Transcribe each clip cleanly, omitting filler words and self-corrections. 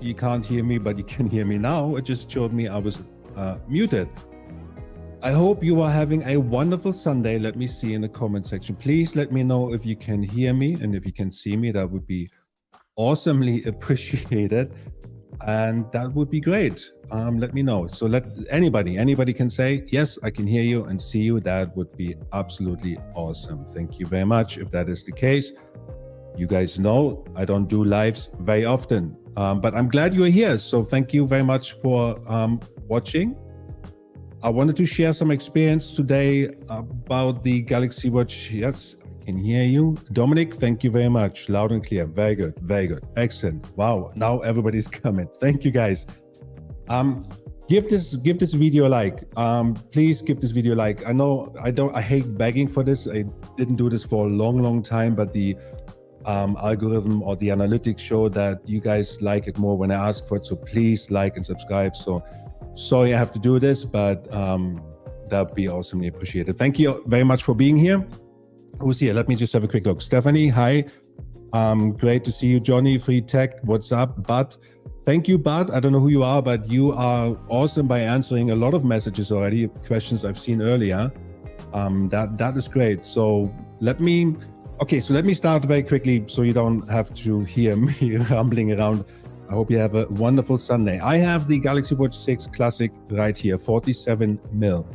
you can't hear me, but you can hear me now. It just showed me I was muted. I hope you are having a wonderful Sunday. Let me see in the comment section. Please let me know if you can hear me and if you can see me. That would be awesomely appreciated. And that would be great. Let me know. So let anybody can say, yes, I can hear you and see you. That would be absolutely awesome. Thank you very much. If that is the case, you guys know I don't do lives very often, but I'm glad you're here. So thank you very much for watching. I wanted to share some experience today about the Galaxy Watch. Yes, I can hear you. Dominic, thank you very much. Loud and clear. Very good. Very good. Excellent. Wow. Now everybody's coming. Thank you, guys. Give this video a like. Please give this video a like. I know I hate begging for this. I didn't do this for a long time, but the algorithm or the analytics show that you guys like it more when I ask for it. So please like and subscribe. So sorry I have to do this, but that'd be awesomely appreciated. Thank you very much for being here. Who's here? Let me just have a quick look. Stephanie, hi. Great to see you. Johnny, Free Tech, what's up? Bud, thank you, Bud. I don't know who you are, but you are awesome by answering a lot of messages already, questions I've seen earlier. That is great. So let me start very quickly so you don't have to hear me rambling around. I hope you have a wonderful Sunday. I have the Galaxy Watch 6 Classic right here, 47 mil.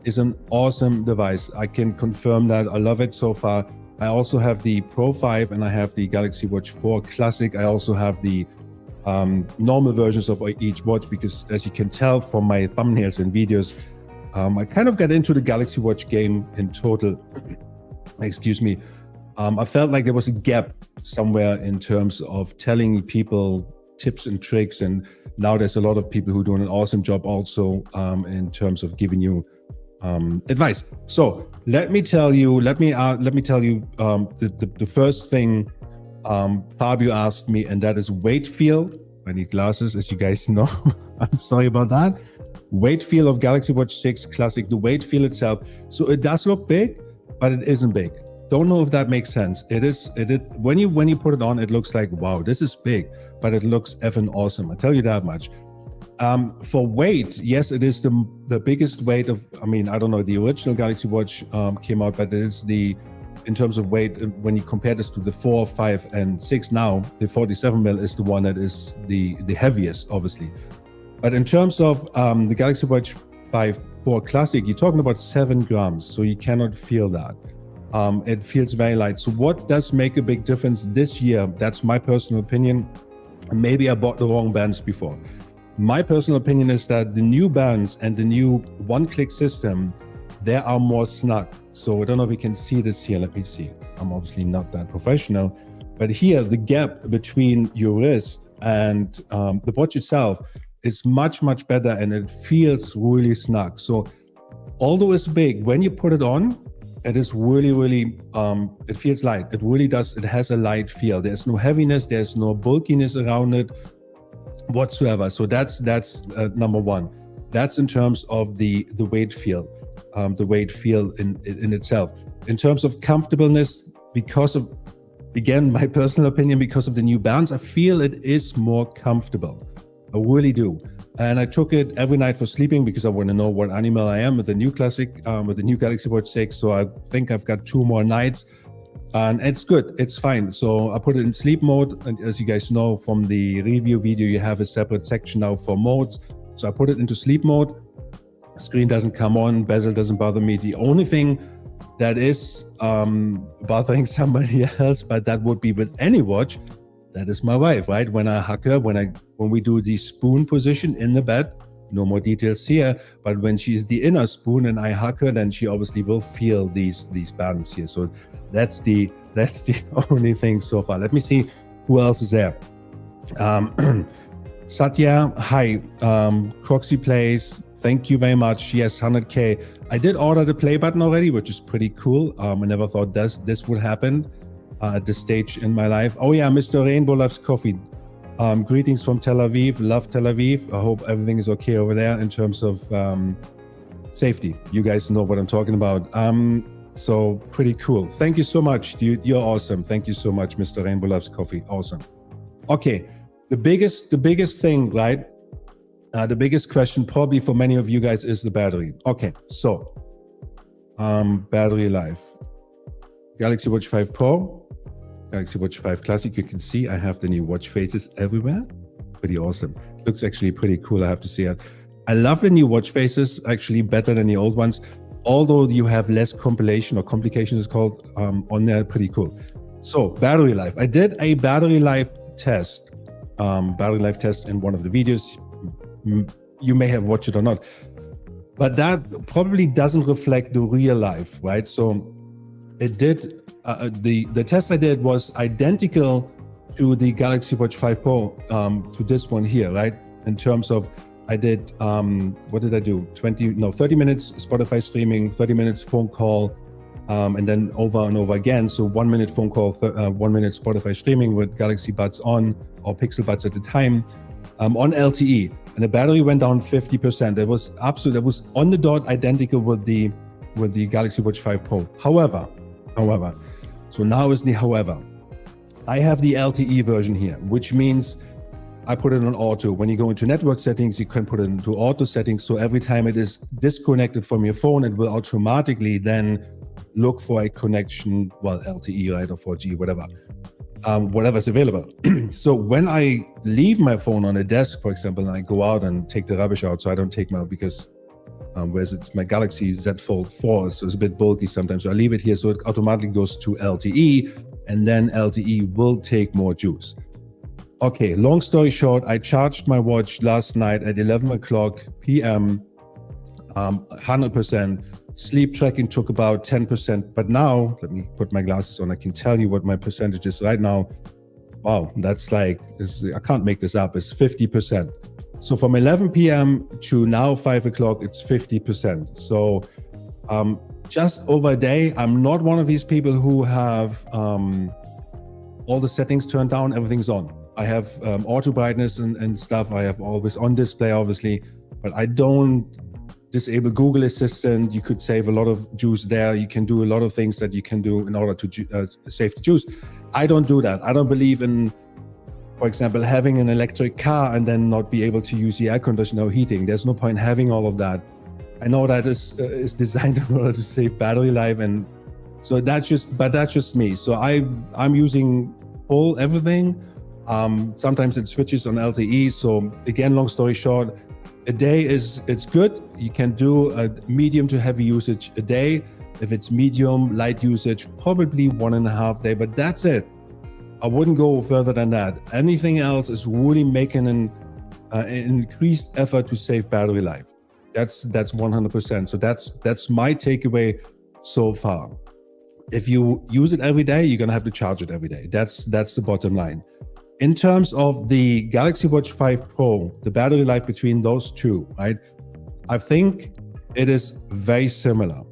It's an awesome device. I can confirm that. I love it so far. I also have the Pro 5 and I have the Galaxy Watch 4 Classic. I also have the normal versions of each watch because, as you can tell from my thumbnails and videos, I kind of got into the Galaxy Watch game in total. Excuse me. I felt like there was a gap somewhere in terms of telling people tips and tricks, and now there's a lot of people who are doing an awesome job also in terms of giving you advice. So let me tell you the first thing Fabio asked me, and that is weight feel. I need glasses, as you guys know. I'm sorry about that. Weight feel of Galaxy Watch 6 Classic, the weight feel itself. So it does look big, but it isn't big. Don't know if that makes sense. It is when you put it on, it looks like, wow, this is big, but it looks effing awesome. I tell you that much. For weight, yes, it is the biggest weight of, I mean, I don't know, the original Galaxy Watch came out, but it is in terms of weight, when you compare this to the 4, 5, and 6 now, the 47 mil is the one that is the heaviest, obviously. But in terms of the Galaxy Watch 5 4 Classic, you're talking about 7 grams, so you cannot feel that. It feels very light. So what does make a big difference this year? That's my personal opinion. Maybe I bought the wrong bands before. My personal opinion is that the new bands and the new one-click system, they are more snug. So I don't know if you can see this here. Let me see. I'm obviously not that professional, but here the gap between your wrist and the watch itself is much better, and it feels really snug. So although it's big, when you put it on, it is really it feels light. It really does. It has a light feel. There's no heaviness, there's no bulkiness around it whatsoever. So that's number one. That's in terms of the weight feel, in itself. In terms of comfortableness, because of, again, my personal opinion, because of the new bands, I feel it is more comfortable. I really do. And I took it every night for sleeping because I want to know what animal I am with the new with the new Galaxy Watch 6. So I think I've got 2 more nights, and it's good. It's fine. So I put it in sleep mode. And as you guys know from the review video, you have a separate section now for modes. So I put it into sleep mode. Screen doesn't come on. Bezel doesn't bother me. The only thing that is bothering somebody else, but that would be with any watch, that is my wife, right? When I hug her, when we do the spoon position in the bed, no more details here, but when she's the inner spoon and I hug her, then she obviously will feel these bands here. So that's the only thing so far. Let me see who else is there. Satya, hi. Croxy Plays, thank you very much. Yes, 100K. I did order the play button already, which is pretty cool. I never thought this would happen at this stage in my life. Oh yeah, Mr. Rainbow loves coffee. Greetings from Tel Aviv. Love Tel Aviv. I hope everything is okay over there in terms of safety. You guys know what I'm talking about. So pretty cool. Thank you so much, dude. You're awesome. Thank you so much, Mr. Rainbow loves coffee. Awesome. Okay. the biggest thing, right? The biggest question probably for many of you guys is the battery. Okay, so battery life. Galaxy Watch 5 Pro, Galaxy Watch 5 Classic. You can see I have the new watch faces everywhere. Pretty awesome. Looks actually pretty cool, I have to say it. I love the new watch faces, actually better than the old ones. Although you have less compilation or complications, it's called, on there, pretty cool. So battery life. I did a battery life test in one of the videos. You may have watched it or not, but that probably doesn't reflect the real life, right? So it did, the test I did was identical to the Galaxy Watch 5 Pro, to this one here, right? In terms of, I did, what did I do? 30 minutes Spotify streaming, 30 minutes phone call, and then over and over again. So 1 minute phone call, 1 minute Spotify streaming with Galaxy Buds on, or Pixel Buds at the time, on LTE. And the battery went down 50%. It was absolutely, it was on the dot identical with the Galaxy Watch 5 Pro. However, so now is the however. I have the LTE version here, which means I put it on auto. When you go into network settings, you can put it into auto settings. So every time it is disconnected from your phone, it will automatically then look for a connection, well, LTE, right, or 4G, whatever. Whatever's available. So when I leave my phone on a desk, for example, and I go out and take the rubbish out, so I don't take my, because whereas it's my Galaxy Z Fold 4, so it's a bit bulky sometimes. So I leave it here, so it automatically goes to LTE, and then LTE will take more juice. Okay, long story short, I charged my watch last night at 11 o'clock p.m., 100%. Sleep tracking took about 10%, but now, let me put my glasses on, I can tell you what my percentage is right now. Wow, that's like, I can't make this up, it's 50%. So from 11 p.m. to now 5 o'clock, it's 50%. So just over a day. I'm not one of these people who have all the settings turned down, everything's on. I have auto brightness and stuff. I have always on display, obviously, but I don't disable Google Assistant. You could save a lot of juice there. You can do a lot of things that you can do in order to save the juice. I don't do that. I don't believe in, for example, having an electric car and then not be able to use the air conditioner or heating. There's no point having all of that. I know that is designed in order to save battery life, and so that's just me. So I'm using full everything. Sometimes it switches on LTE. So again, long story short, a day it's good. You can do a medium to heavy usage a day. If it's medium light usage, probably 1.5 days, but that's it. I wouldn't go further than that. Anything else is really making an increased effort to save battery life. That's 100%. So that's my takeaway so far. If you use it every day, you're gonna have to charge it every day. That's the bottom line. In terms of the Galaxy Watch 5 Pro, the battery life between those two, right? I think it is very similar.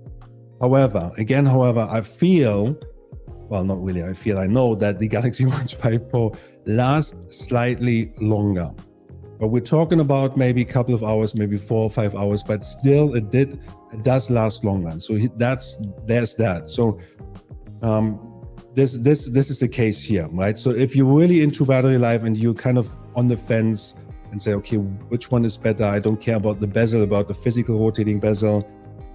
However, I feel, well, not really, I know that the Galaxy Watch 5 Pro lasts slightly longer. But we're talking about maybe a couple of hours, maybe 4 or 5 hours, but still it does last longer. So there's that. So this is the case here, right? So if you're really into battery life and you're kind of on the fence and say, okay, which one is better? I don't care about the bezel, about the physical rotating bezel.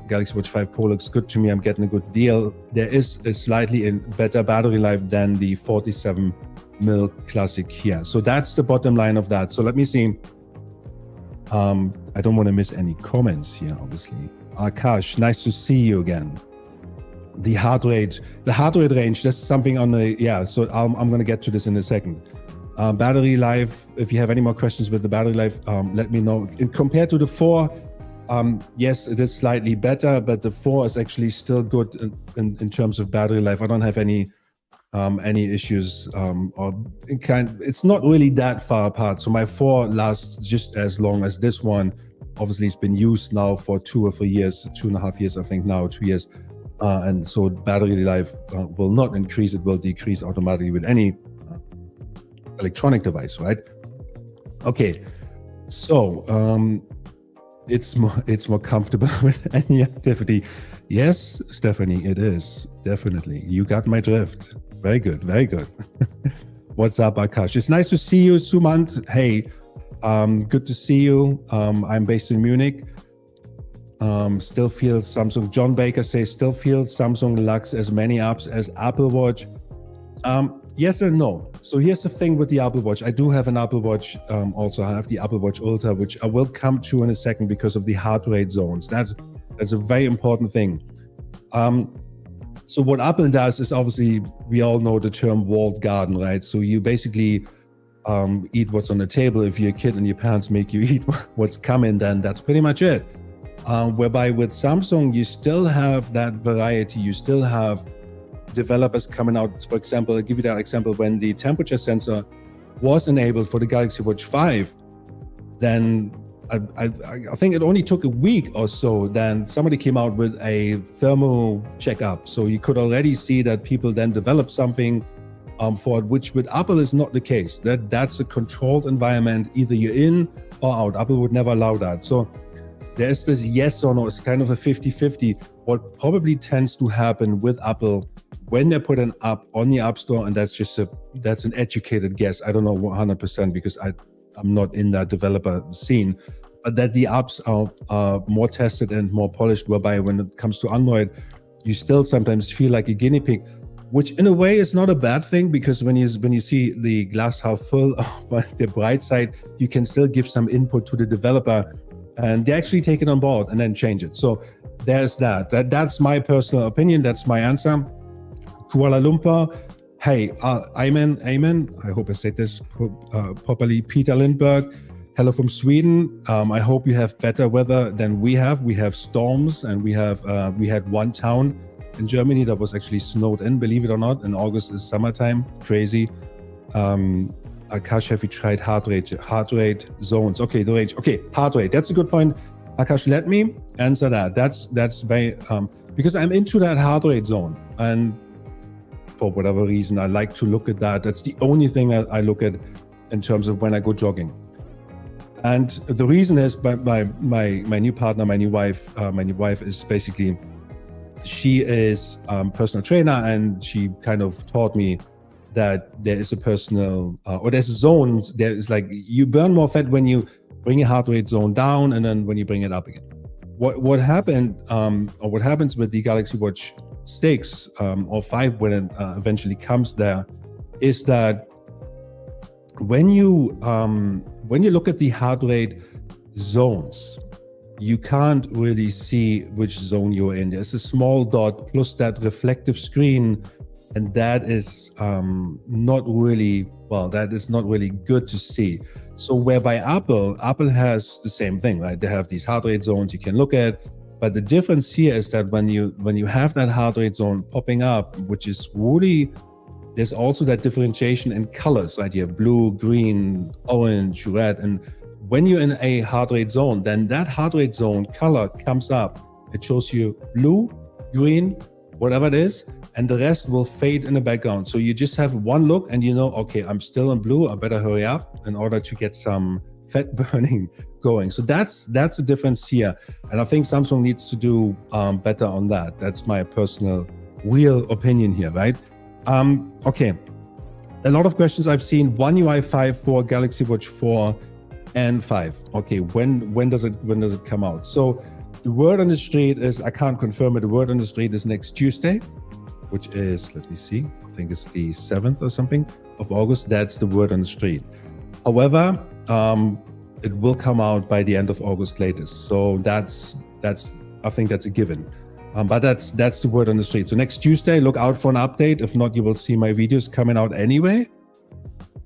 Galaxy Watch 5 Pro looks good to me. I'm getting a good deal. There is a slightly better battery life than the 47 mil Classic here. So that's the bottom line of that. So let me see. I don't want to miss any comments here, obviously. Akash, nice to see you again. The heart rate range, that's something on the, yeah, so I'm going to get to this in a second. Battery life, if you have any more questions with the battery life, let me know. Compared to the 4, yes, it is slightly better, but the 4 is actually still good in terms of battery life. I don't have any issues, it's not really that far apart. So my 4 lasts just as long as this one. Obviously, it's been used now for 2 or 3 years, 2.5 years, I think now, 2 years. And so battery life will not increase, it will decrease automatically with any electronic device, right? Okay, so it's more comfortable with any activity. Yes, Stephanie, it is, definitely. You got my drift. Very good, very good. What's up, Akash? It's nice to see you, Sumant. Hey, good to see you. I'm based in Munich. Still feels Samsung. John Baker says, still feels Samsung lacks as many apps as Apple Watch. Yes and no. So here's the thing with the Apple Watch. I do have an Apple Watch. Also, I have the Apple Watch Ultra, which I will come to in a second because of the heart rate zones. That's a very important thing. So what Apple does is, obviously, we all know the term walled garden, right? So you basically eat what's on the table. If you're a kid and your parents make you eat what's coming, then that's pretty much it. Whereby with Samsung, you still have that variety. You still have developers coming out. For example, I'll give you that example. When the temperature sensor was enabled for the Galaxy Watch 5, then I think it only took a week or so, then somebody came out with a thermal checkup. So you could already see that people then developed something for it, which with Apple is not the case. That's a controlled environment. Either you're in or out. Apple would never allow that. So there's this yes or no. It's kind of a 50-50. What probably tends to happen with Apple when they put an app on the App Store, and that's an educated guess. I don't know 100% because I'm not in that developer scene, but that the apps are more tested and more polished, whereby when it comes to Android, you still sometimes feel like a guinea pig, which in a way is not a bad thing, because when you see the glass half full, the bright side, you can still give some input to the developer, and they actually take it on board and then change it. So there's that's my personal opinion. That's my answer. Kuala Lumpur, hey, Amen, I hope I said this properly. Peter Lindberg, hello from Sweden. I hope you have better weather than we have. We have storms, and we had one town in Germany that was actually snowed in, believe it or not. In August is summertime, crazy. Akash, have you tried heart rate zones? Okay, the range. Okay, heart rate. That's a good point. Akash, let me answer that. That's very because I'm into that heart rate zone, and for whatever reason, I like to look at that. That's the only thing I look at in terms of when I go jogging. And the reason is, my new partner, my new wife is basically, she is personal trainer, and she kind of taught me that there is a personal or there's zones. There is like, you burn more fat when you bring your heart rate zone down, and then when you bring it up again. What happened or what happens with the Galaxy Watch 6 or 5 when it eventually comes there, is that when you look at the heart rate zones, you can't really see which zone you're in. There's a small dot plus that reflective screen, and that is not really good to see. So whereby Apple has the same thing, right? They have these heart rate zones you can look at. But the difference here is that when you have that heart rate zone popping up, which is really, there's also that differentiation in colors, right? You have blue, green, orange, red. And when you're in a heart rate zone, then that heart rate zone color comes up. It shows you blue, green, whatever it is, and the rest will fade in the background. So you just have one look and you know, okay, I'm still in blue. I better hurry up in order to get some fat burning going. So that's the difference here. And I think Samsung needs to do better on that. That's my personal real opinion here, right? Okay. A lot of questions I've seen. One UI 5 for Galaxy Watch 4 and 5. Okay, when does it come out? So the word on the street is, I can't confirm it, the word on the street is next Tuesday, which is, let me see, I think it's the 7th or something of August. That's the word on the street. However, it will come out by the end of August latest. So that's I think that's a given. But that's the word on the street. So next Tuesday, look out for an update. If not, you will see my videos coming out anyway,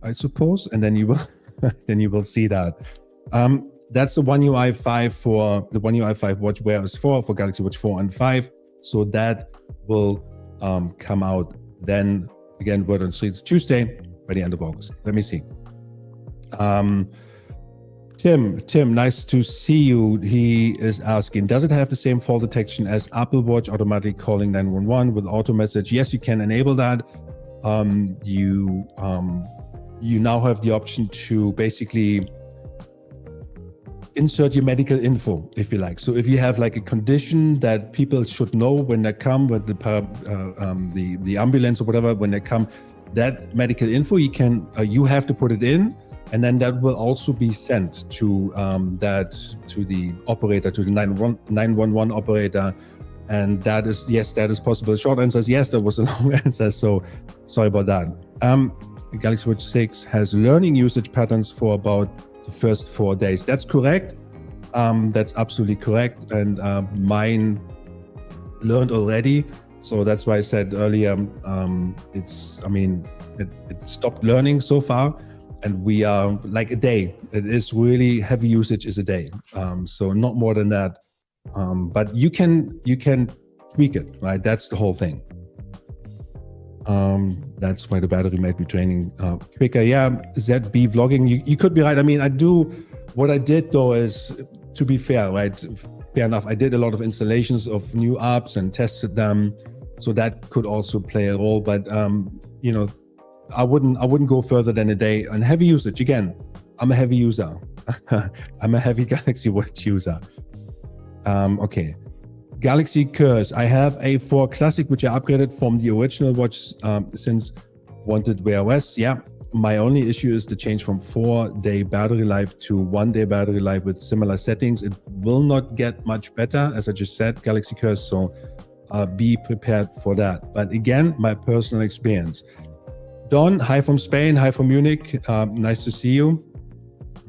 I suppose, and then you will see that. That's the One UI 5 for the One UI 5 Watch Wear OS 4 for Galaxy Watch 4 and 5. So that will come out then. Again, word on the street Tuesday by the end of August. Let me see. Tim, nice to see you. He is asking, does it have the same fall detection as Apple Watch, automatically calling 911 with auto message? Yes, you can enable that. You now have the option to basically insert your medical info, if you like. So if you have like a condition that people should know when they come with the ambulance or whatever, when they come, that medical info, you have to put it in, and then that will also be sent to the operator, to the 911 operator. And that is, yes, that is possible. Short answer is yes, that was a long answer, so sorry about that. The Galaxy Watch 6 has learning usage patterns for about the first 4 days. That's correct. That's absolutely correct. And mine learned already. So that's why I said earlier, it stopped learning so far. And we are like a day. It is really heavy usage is a day. So not more than that. But you can tweak it, right? That's the whole thing. That's why the battery might be draining quicker. Yeah, ZB vlogging, you could be right. I mean, what I did though is, to be fair, right? Fair enough. I did a lot of installations of new apps and tested them. So that could also play a role, but I wouldn't go further than a day. And heavy usage, again, I'm a heavy user. I'm a heavy Galaxy Watch user. Okay. Galaxy Curse. I have a 4 Classic, which I upgraded from the original watch since wanted Wear OS. Yeah. My only issue is the change from 4-day battery life to 1-day battery life with similar settings. It will not get much better, as I just said, Galaxy Curse. So be prepared for that. But again, my personal experience. Don, hi from Spain, hi from Munich. Nice to see you.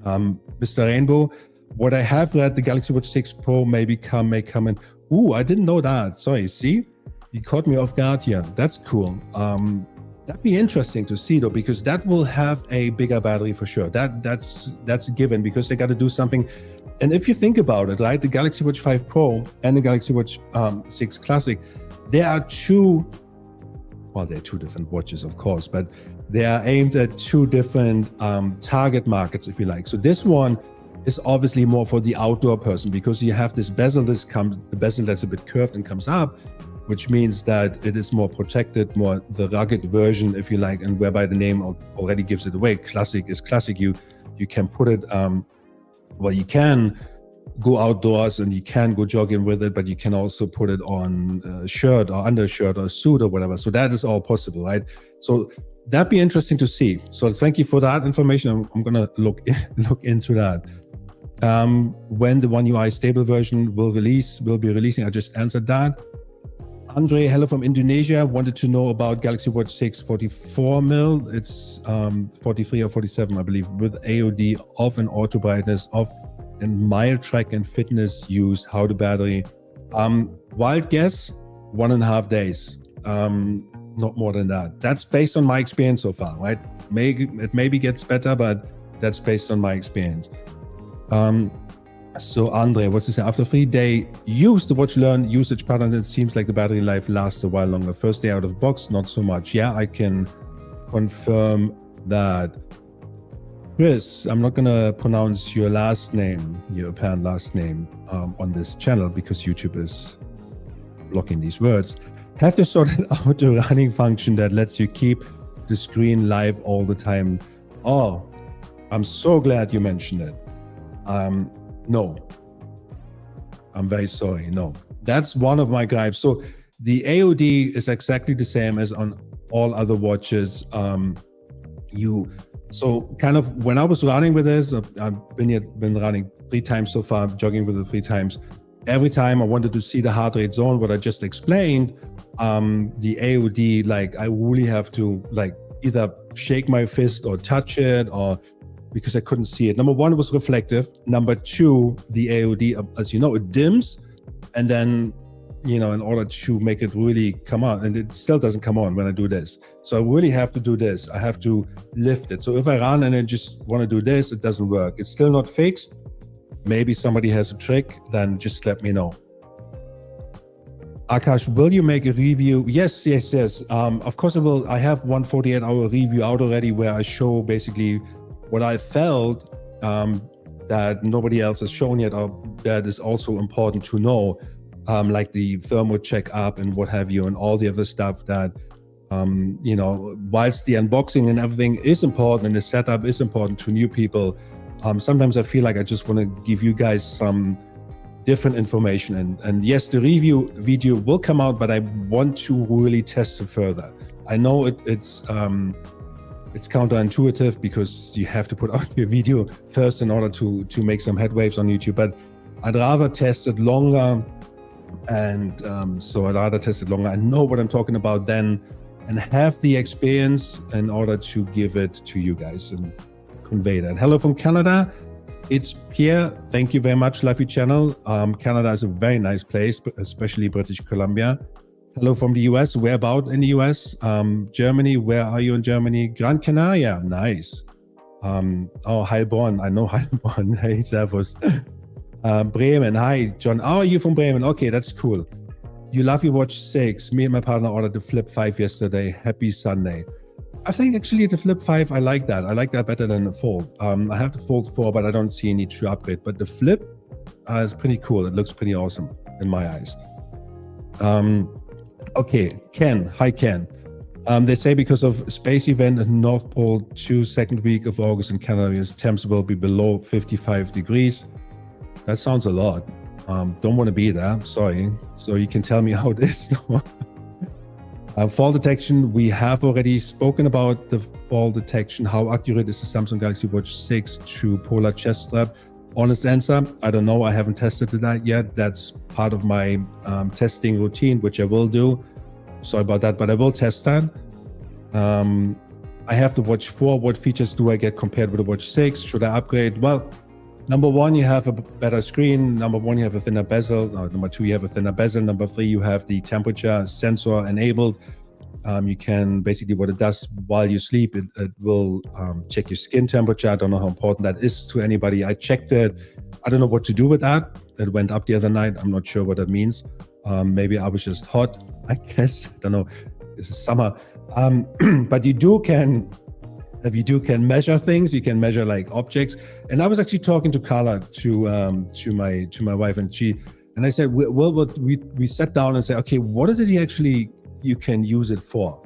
Mr. Rainbow, what I have read, the Galaxy Watch 6 Pro may come in. Ooh, I didn't know that. Sorry, see? You caught me off guard here. That's cool. That'd be interesting to see though, because that will have a bigger battery for sure. That's a given, because they got to do something. And if you think about it, right, the Galaxy Watch 5 Pro and the Galaxy Watch 6 Classic, they're two different watches, of course, but they are aimed at 2 different target markets, if you like. So this one is obviously more for the outdoor person, because you have this bezel, the bezel that's a bit curved and comes up, which means that it is more protected, more the rugged version, if you like, and whereby the name already gives it away. Classic is classic. You can put it, you can go outdoors and you can go jogging with it, but you can also put it on a shirt or undershirt or a suit or whatever. So that is all possible, right? So that'd be interesting to see. So thank you for that information. I'm gonna look into that. When the One UI stable version will be releasing, I just answered that. Andre, hello from Indonesia, wanted to know about Galaxy Watch 6 44mm. It's 43 or 47, I believe, with AOD off and auto brightness off and mild track and fitness use. How the battery? Wild guess, 1.5 days. Not more than that. That's based on my experience so far, right? It maybe gets better, but that's based on my experience. So Andre, what's to say? After 3-day use, the watch learned usage patterns. It seems like the battery life lasts a while longer. First day out of box, not so much. Yeah, I can confirm that. Chris, I'm not gonna pronounce your last name, your apparent last name, on this channel, because YouTube is blocking these words. Have to sort out a running function that lets you keep the screen live all the time. Oh, I'm so glad you mentioned it. No, I'm very sorry. No, that's one of my gripes. So the AOD is exactly the same as on all other watches. So kind of when I was running with this, I've been running 3 times so far, jogging with it 3 times. Every time I wanted to see the heart rate zone, what I just explained, the AOD, like I really have to like either shake my fist or touch it, or because I couldn't see it. Number 1, it was reflective. Number 2, the AOD, as you know, it dims, and then, in order to make it really come on, and it still doesn't come on when I do this. So I really have to do this. I have to lift it. So if I run and I just want to do this, it doesn't work. It's still not fixed. Maybe somebody has a trick, then just let me know. Akash, will you make a review? Yes. Of course I will. I have one 48-hour review out already where I show basically what I felt that nobody else has shown yet, or that is also important to know, like the thermo check up and what have you, and all the other stuff that, whilst the unboxing and everything is important and the setup is important to new people, sometimes I feel like I just want to give you guys some different information. And yes, the review video will come out, but I want to really test it further. I know it's counterintuitive because you have to put out your video first in order to make some head waves on YouTube, but I'd rather test it longer. And so I'd rather test it longer and know what I'm talking about then, and have the experience in order to give it to you guys and convey that. Hello from Canada. It's Pierre. Thank you very much. Love your channel. Canada is a very nice place, especially British Columbia. Hello from the US. Where about in the US? Germany. Where are you in Germany? Gran Canaria. Nice. Oh, Heilbronn. I know Heilbronn. Hey, servus. Bremen. Hi, John. Oh, you from Bremen. Okay, that's cool. You love your Watch 6. Me and my partner ordered the Flip 5 yesterday. Happy Sunday. I think actually the Flip 5, I like that. I like that better than the Fold. I have the Fold 4, but I don't see any true upgrade. But the Flip is pretty cool. It looks pretty awesome in my eyes. Okay, Ken. Hi, Ken. They say because of space event at North Pole 2 second week of August in Canada, temps will be below 55 degrees. That sounds a lot. Don't want to be there. Sorry. So you can tell me how it is. Fall detection, we have already spoken about the fall detection. How accurate is the Samsung Galaxy Watch 6 to polar chest strap? Honest answer, I don't know. I haven't tested that yet. That's part of my testing routine, which I will do. Sorry about that, but I will test that. I have the Watch 4. What features do I get compared with the Watch 6? Should I upgrade? Well, number one, you have a better screen. Number one, you have a thinner bezel. Number two, you have a thinner bezel. Number three, you have the temperature sensor enabled. You can basically, what it does while you sleep, it will check your skin temperature. I don't know how important that is to anybody. I checked it. I don't know what to do with that. It went up the other night. I'm not sure what that means. Maybe I was just hot, I guess. I don't know. This is summer. But you can measure things. You can measure like objects. And I was actually talking to Carla, to my wife, and I said, we sat down and said, okay, what is it actually you can use it for?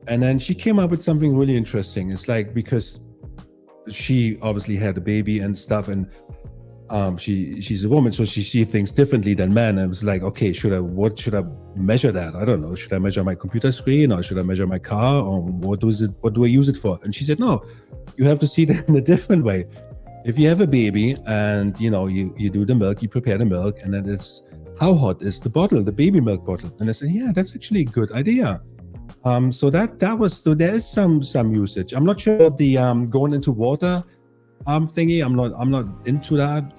And then she came up with something really interesting. It's like, because she obviously had a baby and stuff, and she's a woman, so she sees things differently than men. And it was like, okay, what should I measure that? I don't know. Should I measure my computer screen, or should I measure my car, or what do I use it for? And she said, no, you have to see that in a different way. If you have a baby and you do the milk, you prepare the milk, and then it's how hot is the bottle, the baby milk bottle? And I said, yeah, that's actually a good idea. So there is some usage. I'm not sure about the going into water thingy. I'm not into that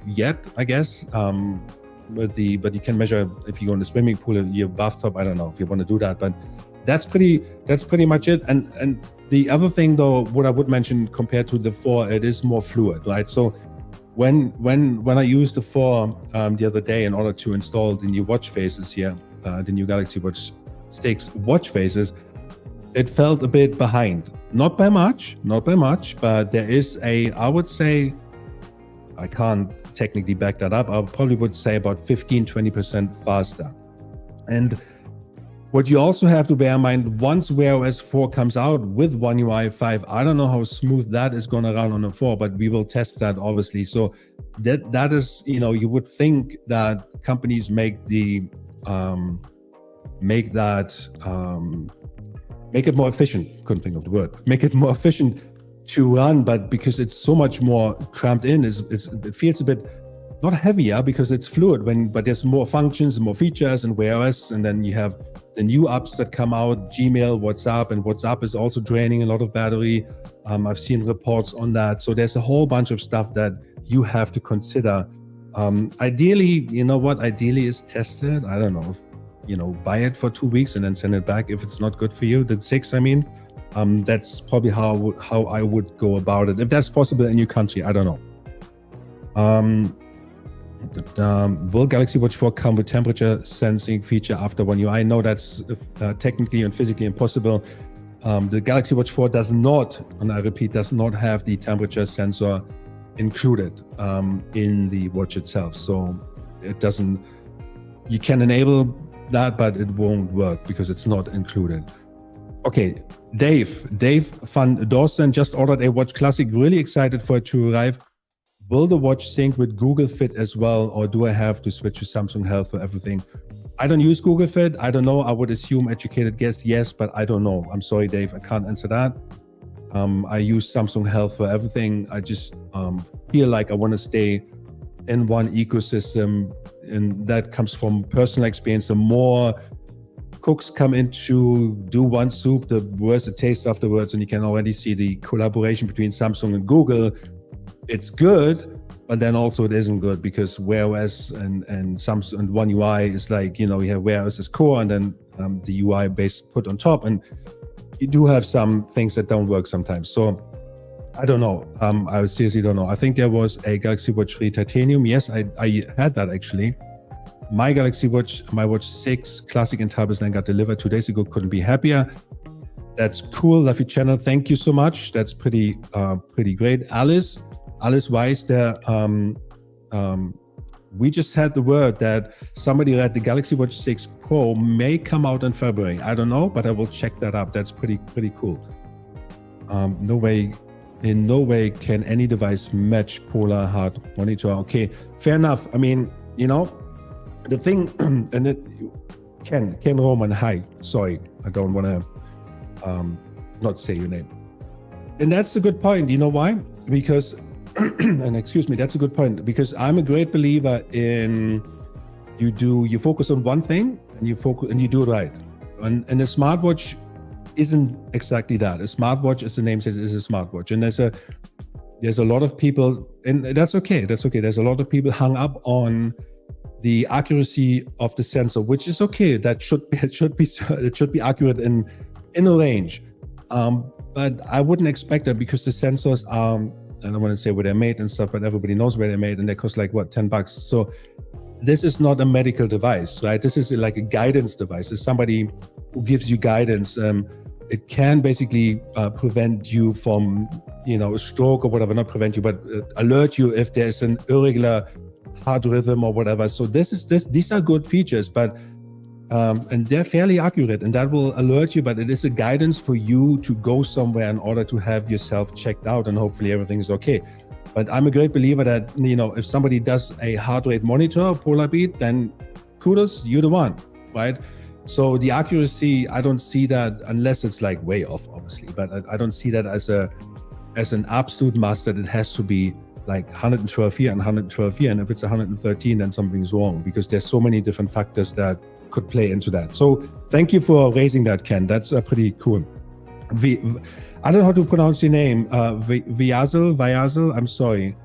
yet, I guess. But you can measure if you go in the swimming pool, your bathtub. I don't know if you want to do that, but that's pretty much it. And the other thing though, what I would mention compared to the 4, it is more fluid, right? So when I used the 4 the other day in order to install the new watch faces here, the new Galaxy Watch 6 watch faces, it felt a bit behind. Not by much, but there is I would say, I can't technically back that up, I probably would say about 15-20% faster. And what you also have to bear in mind, once Wear OS 4 comes out with One UI 5, I don't know how smooth that is going to run on a 4, but we will test that obviously. So that is, you would think that companies make it more efficient. Couldn't think of the word. Make it more efficient to run, but because it's so much more cramped in, it feels a bit not heavier because it's fluid but there's more functions and more features and Wear OS, and then you have the new apps that come out, Gmail, WhatsApp, and WhatsApp is also draining a lot of battery. I've seen reports on that. So there's a whole bunch of stuff that you have to consider. Ideally, ideally is test it. I don't know, buy it for 2 weeks and then send it back if it's not good for you. The 6, I mean, that's probably how I would go about it. If that's possible in your country, I don't know. Will Galaxy Watch 4 come with temperature sensing feature after One UI? No, that's technically and physically impossible. The Galaxy Watch 4 does not, and I repeat, does not have the temperature sensor included in the watch itself. So it doesn't, you can enable that, but it won't work because it's not included. Okay, Dave van Dorsten just ordered a Watch Classic, really excited for it to arrive. Will the watch sync with Google Fit as well, or do I have to switch to Samsung Health for everything? I don't use Google Fit. I don't know. I would assume educated guess yes, but I don't know. I'm sorry, Dave. I can't answer that. I use Samsung Health for everything. I just feel like I want to stay in one ecosystem, and that comes from personal experience. The more cooks come into do one soup, the worse it tastes afterwards, and you can already see the collaboration between Samsung and Google. It's good, but then also it isn't good, because Wear OS and Samsung and One UI is like, you have Wear OS as core, and then the UI base put on top, and you do have some things that don't work sometimes. So I don't know. I seriously don't know. I think there was a Galaxy Watch 3 Titanium. Yes, I had that actually. My Galaxy Watch, my Watch 6 Classic in Tarbesland got delivered 2 days ago. Couldn't be happier. That's cool. Love your channel. Thank you so much. That's pretty great. Alice Weiss there. We just had the word that somebody read the Galaxy Watch 6 Pro may come out in February. I don't know, but I will check that up. That's pretty cool. In no way can any device match Polar Heart Monitor. Okay, fair enough. I mean, the thing, and it, Ken Roman, hi. Sorry, I don't want to not say your name. And that's a good point. You know why? Because, and excuse me, that's a good point, because I'm a great believer in you focus on one thing and you do it right. And a smartwatch isn't exactly that. A smartwatch, as the name says, is a smartwatch. And there's a lot of people, and that's okay. There's a lot of people hung up on the accuracy of the sensor, which is okay. That it should be accurate in a range. But I wouldn't expect that, because the sensors are, I don't want to say where they're made and stuff, but everybody knows where they're made, and they cost like what, $10. So this is not a medical device, right? This is like a guidance device. It's somebody who gives you guidance. It can basically prevent you from, a stroke or whatever, not prevent you, but alert you if there's an irregular heart rhythm or whatever. So these are good features, but and they're fairly accurate, and that will alert you, but it is a guidance for you to go somewhere in order to have yourself checked out, and hopefully everything is okay. But I'm a great believer that, if somebody does a heart rate monitor, Polar Beat, then kudos, you're the one, right? So the accuracy, I don't see that, unless it's like way off, obviously, but I don't see that as an absolute must, that it has to be like 112 here and 112 here. And if it's 113, then something's wrong, because there's so many different factors that could play into that. So thank you for raising that, Ken. That's pretty cool. I don't know how to pronounce your name. Vyazil, I'm sorry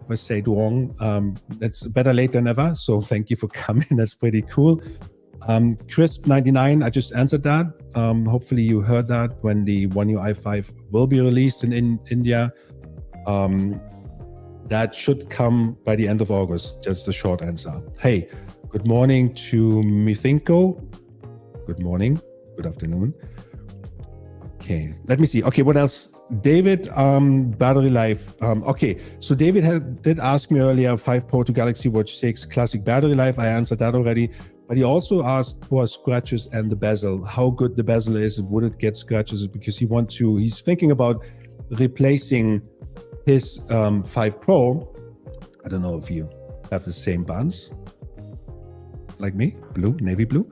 if I say it wrong. That's better late than never. So thank you for coming. That's pretty cool. Crisp99, I just answered that. Hopefully you heard that when the One UI 5 will be released in India. That should come by the end of August. Just a short answer. Hey, good morning to Mithinko. Good morning. Good afternoon. Okay, let me see. Okay, what else? David, battery life. Okay, so David did ask me earlier, 5 Pro to Galaxy Watch 6 classic battery life. I answered that already. But he also asked for scratches and the bezel. How good the bezel is? Would it get scratches? Because he's thinking about replacing his 5 Pro. I don't know if you have the same buns like me, blue, navy blue.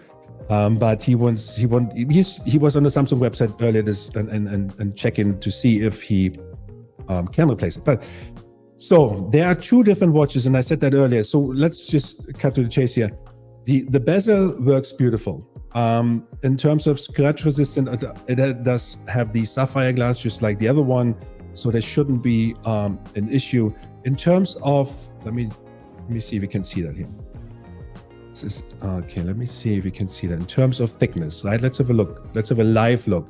But he was on the Samsung website earlier and checking to see if he can replace it. But so there are 2 different watches, and I said that earlier. So let's just cut to the chase here. The bezel works beautiful. In terms of scratch resistant, it does have the sapphire glass just like the other one, so there shouldn't be an issue. In terms of, let me see if we can see that here. This is okay. Let me see if we can see that in terms of thickness, right? Let's have a look. Let's have a live look.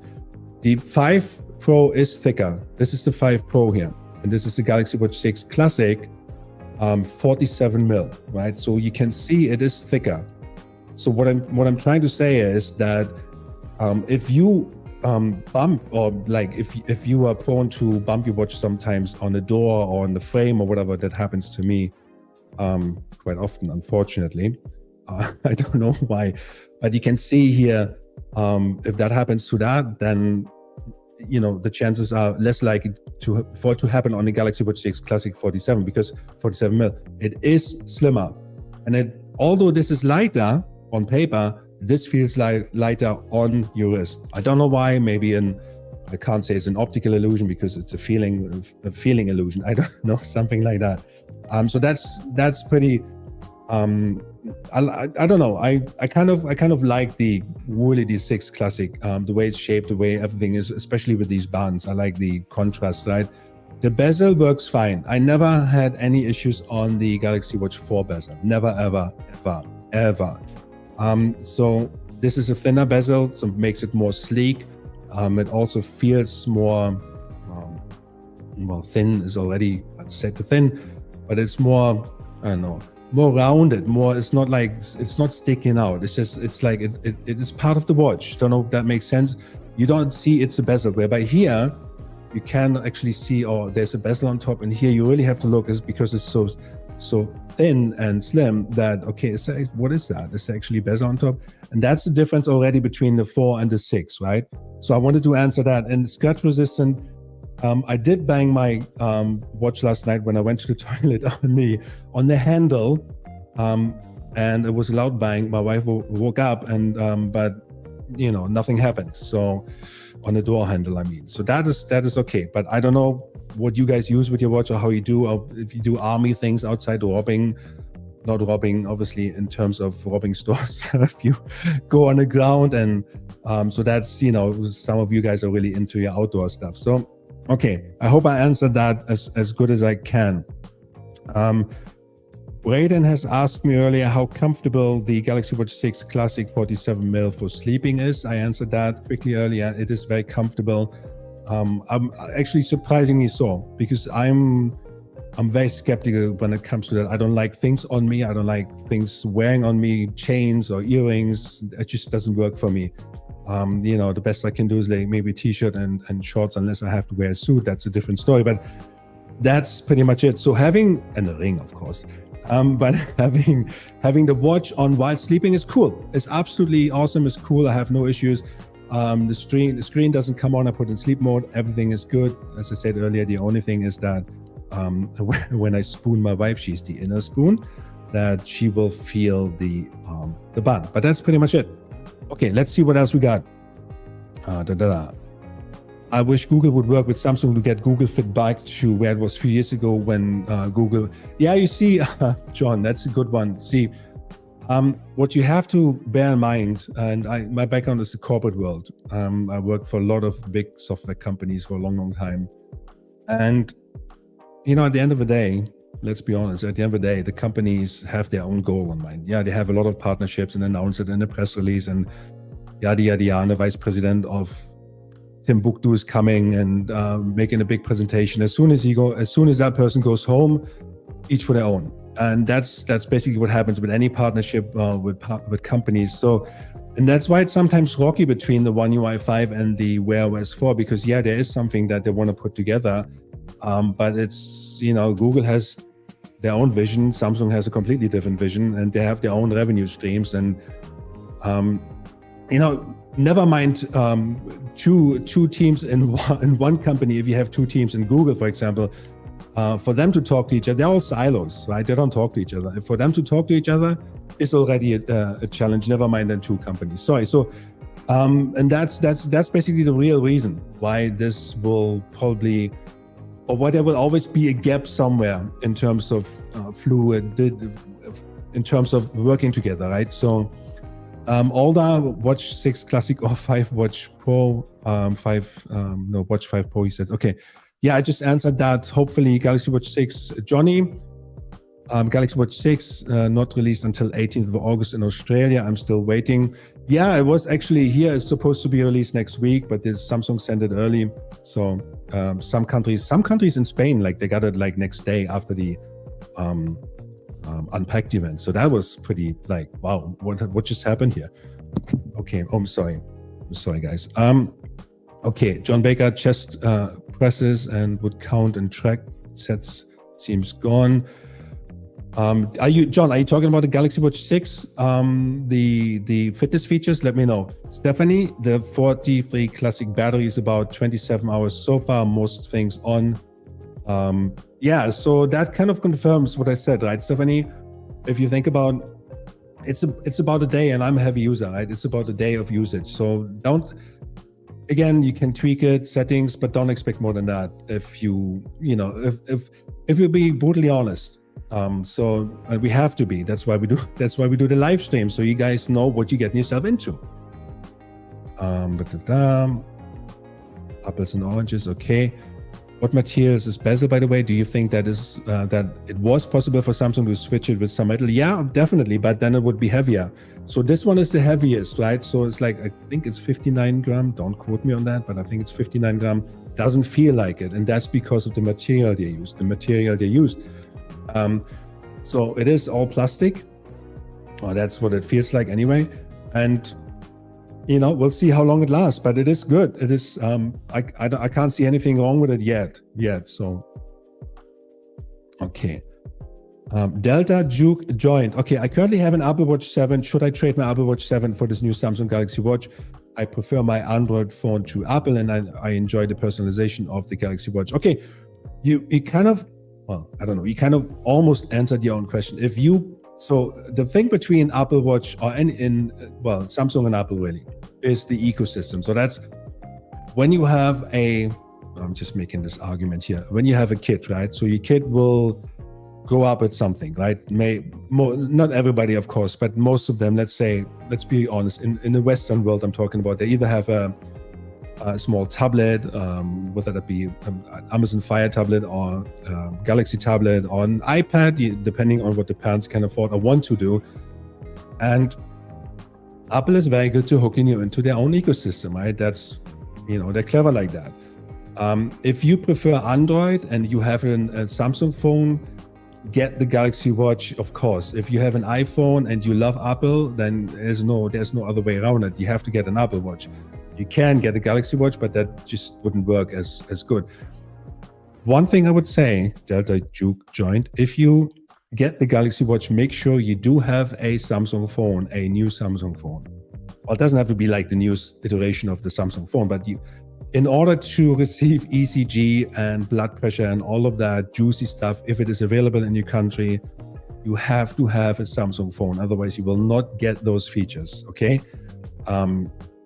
The 5 Pro is thicker. This is the 5 Pro here, and this is the Galaxy Watch 6 Classic, 47 mil, right? So you can see it is thicker. So what I'm trying to say is that if you bump, or like if you are prone to bump your watch sometimes on the door or on the frame or whatever, that happens to me quite often, unfortunately. I don't know why, but you can see here, if that happens to that, then the chances are less likely for it to happen on the Galaxy Watch 6 Classic 47, because 47 mil, it is slimmer. And although this is lighter on paper, this feels like lighter on your wrist. I don't know why. Maybe I can't say it's an optical illusion because it's a feeling illusion. I don't know, something like that. So that's pretty. I don't know. I kind of like the really 6 Classic, the way it's shaped, the way everything is, especially with these bands. I like the contrast, right? The bezel works fine. I never had any issues on the Galaxy Watch 4 bezel. Never, ever, ever, ever. So this is a thinner bezel, so it makes it more sleek. It also feels more, well, thin is already said to thin, but it's more, I don't know, more rounded, more, it's not like, it's not sticking out. It's just, it's like, it is part of the watch. Don't know if that makes sense. You don't see it's a bezel, whereby here, you can actually see, oh, there's a bezel on top, and here you really have to look, is because it's so thin and slim that, okay, what is that? It's actually bezel on top. And that's the difference already between the 4 and the 6, right? So I wanted to answer that. And scratch resistant, I did bang my watch last night when I went to the toilet on the handle, and it was a loud bang. My wife woke up, and but nothing happened. So on the door handle, I mean. So that is okay. But I don't know what you guys use with your watch, or how you do, or if you do army things outside, robbing, not robbing, obviously, in terms of robbing stores. If you go on the ground, and so that's, some of you guys are really into your outdoor stuff. So, okay, I hope I answered that as good as I can. Braden has asked me earlier how comfortable the Galaxy Watch 6 Classic 47 mil for sleeping is. I answered that quickly earlier. It is very comfortable. I'm actually surprisingly so, because I'm very skeptical when it comes to that. I don't like things on me. I don't like things wearing on me, chains or earrings. It just doesn't work for me. The best I can do is like maybe a t-shirt and shorts, unless I have to wear a suit. That's a different story, but that's pretty much it. So and a ring, of course. But having the watch on while sleeping is cool. It's absolutely awesome. It's cool. I have no issues. The screen doesn't come on. I put in sleep mode. Everything is good. As I said earlier, the only thing is that when I spoon my wife, she's the inner spoon, that she will feel the bun. But that's pretty much it. Okay, let's see what else we got. I wish Google would work with Samsung to get Google Fit back to where it was a few years ago when Google. Yeah, you see, John, that's a good one. See, what you have to bear in mind, and my background is the corporate world. I worked for a lot of big software companies for a long, long time. And, at the end of the day, let's be honest, at the end of the day, the companies have their own goal in mind. Yeah, they have a lot of partnerships and announce it in a press release, and yada, yada, yada. And the vice president of Timbuktu is coming and making a big presentation. As soon as that person goes home, each for their own. And that's basically what happens with any partnership with companies. So, and that's why it's sometimes rocky between the One UI 5 and the Wear OS 4, because there is something that they want to put together. But it's, Google has their own vision, Samsung has a completely different vision, and they have their own revenue streams. And, never mind two teams in one company. If you have two teams in Google, for example, for them to talk to each other, they're all silos, right? They don't talk to each other. For them to talk to each other is already a challenge, never mind then two companies. Sorry. So, and that's basically the real reason why this will probably, or why there will always be a gap somewhere in terms of in terms of working together, right? So, all the Watch 6 Classic or 5 Watch Pro, Watch 5 Pro, he says, okay. Yeah, I just answered that. Hopefully Galaxy Watch 6, Johnny, Galaxy Watch 6, not released until 18th of August in Australia. I'm still waiting. Yeah, it was actually here. It's supposed to be released next week, but this Samsung sent it early. So some countries in Spain, like they got it like next day after the Unpacked event. So that was pretty like, wow, what just happened here? Okay, I'm sorry guys. Okay, John Baker, chest presses and would count and track sets seems gone. John, are you talking about the Galaxy Watch 6? The fitness features? Let me know. Stephanie, the 43 classic battery is about 27 hours so far, most things on. Yeah, so that kind of confirms what I said, right, Stephanie? If you think about it's about a day, and I'm a heavy user, right? It's about a day of usage. So again, you can tweak it, settings, but don't expect more than that if you you'll be brutally honest. So we have to be. That's why we do the live stream, so you guys know what you're getting yourself into. Apples and oranges, okay. What materials is bezel, by the way? Do you think that is that it was possible for Samsung to switch it with some metal? Yeah, definitely, but then it would be heavier. So this one is the heaviest, right? So it's like, I think it's 59 gram. Don't quote me on that, but I think it's 59 gram. Doesn't feel like it, and that's because of the material they used. So it is all plastic, or that's what it feels like anyway. And we'll see how long it lasts, but it is good. It is, I can't see anything wrong with it yet. So, okay. Delta Juke joined. Okay, I currently have an Apple Watch 7. Should I trade my Apple Watch 7 for this new Samsung Galaxy Watch? I prefer my Android phone to Apple, and I enjoy the personalization of the Galaxy Watch. Okay, you kind of, well, I don't know, you kind of almost answered your own question. So the thing between Apple Watch Samsung and Apple really is the ecosystem. So that's when you have I'm just making this argument here. When you have a kid, right? So your kid will grow up with something, right? Not everybody, of course, but most of them, let's be honest, in the Western world I'm talking about, they either have a small tablet, whether that be Amazon Fire tablet or Galaxy tablet, or an iPad, depending on what the parents can afford or want to do. And Apple is very good to hooking you into their own ecosystem, right? That's, they're clever like that. If you prefer Android and you have a Samsung phone, get the Galaxy Watch, of course. If you have an iPhone and you love Apple, then there's no other way around it. You have to get an Apple Watch. You can get a Galaxy Watch, but that just wouldn't work as good. One thing I would say, Delta Juke joined, if you get the Galaxy Watch, make sure you do have a Samsung phone, a new Samsung phone. Well, it doesn't have to be like the newest iteration of the Samsung phone, but in order to receive ECG and blood pressure and all of that juicy stuff, if it is available in your country, you have to have a Samsung phone. Otherwise, you will not get those features, okay?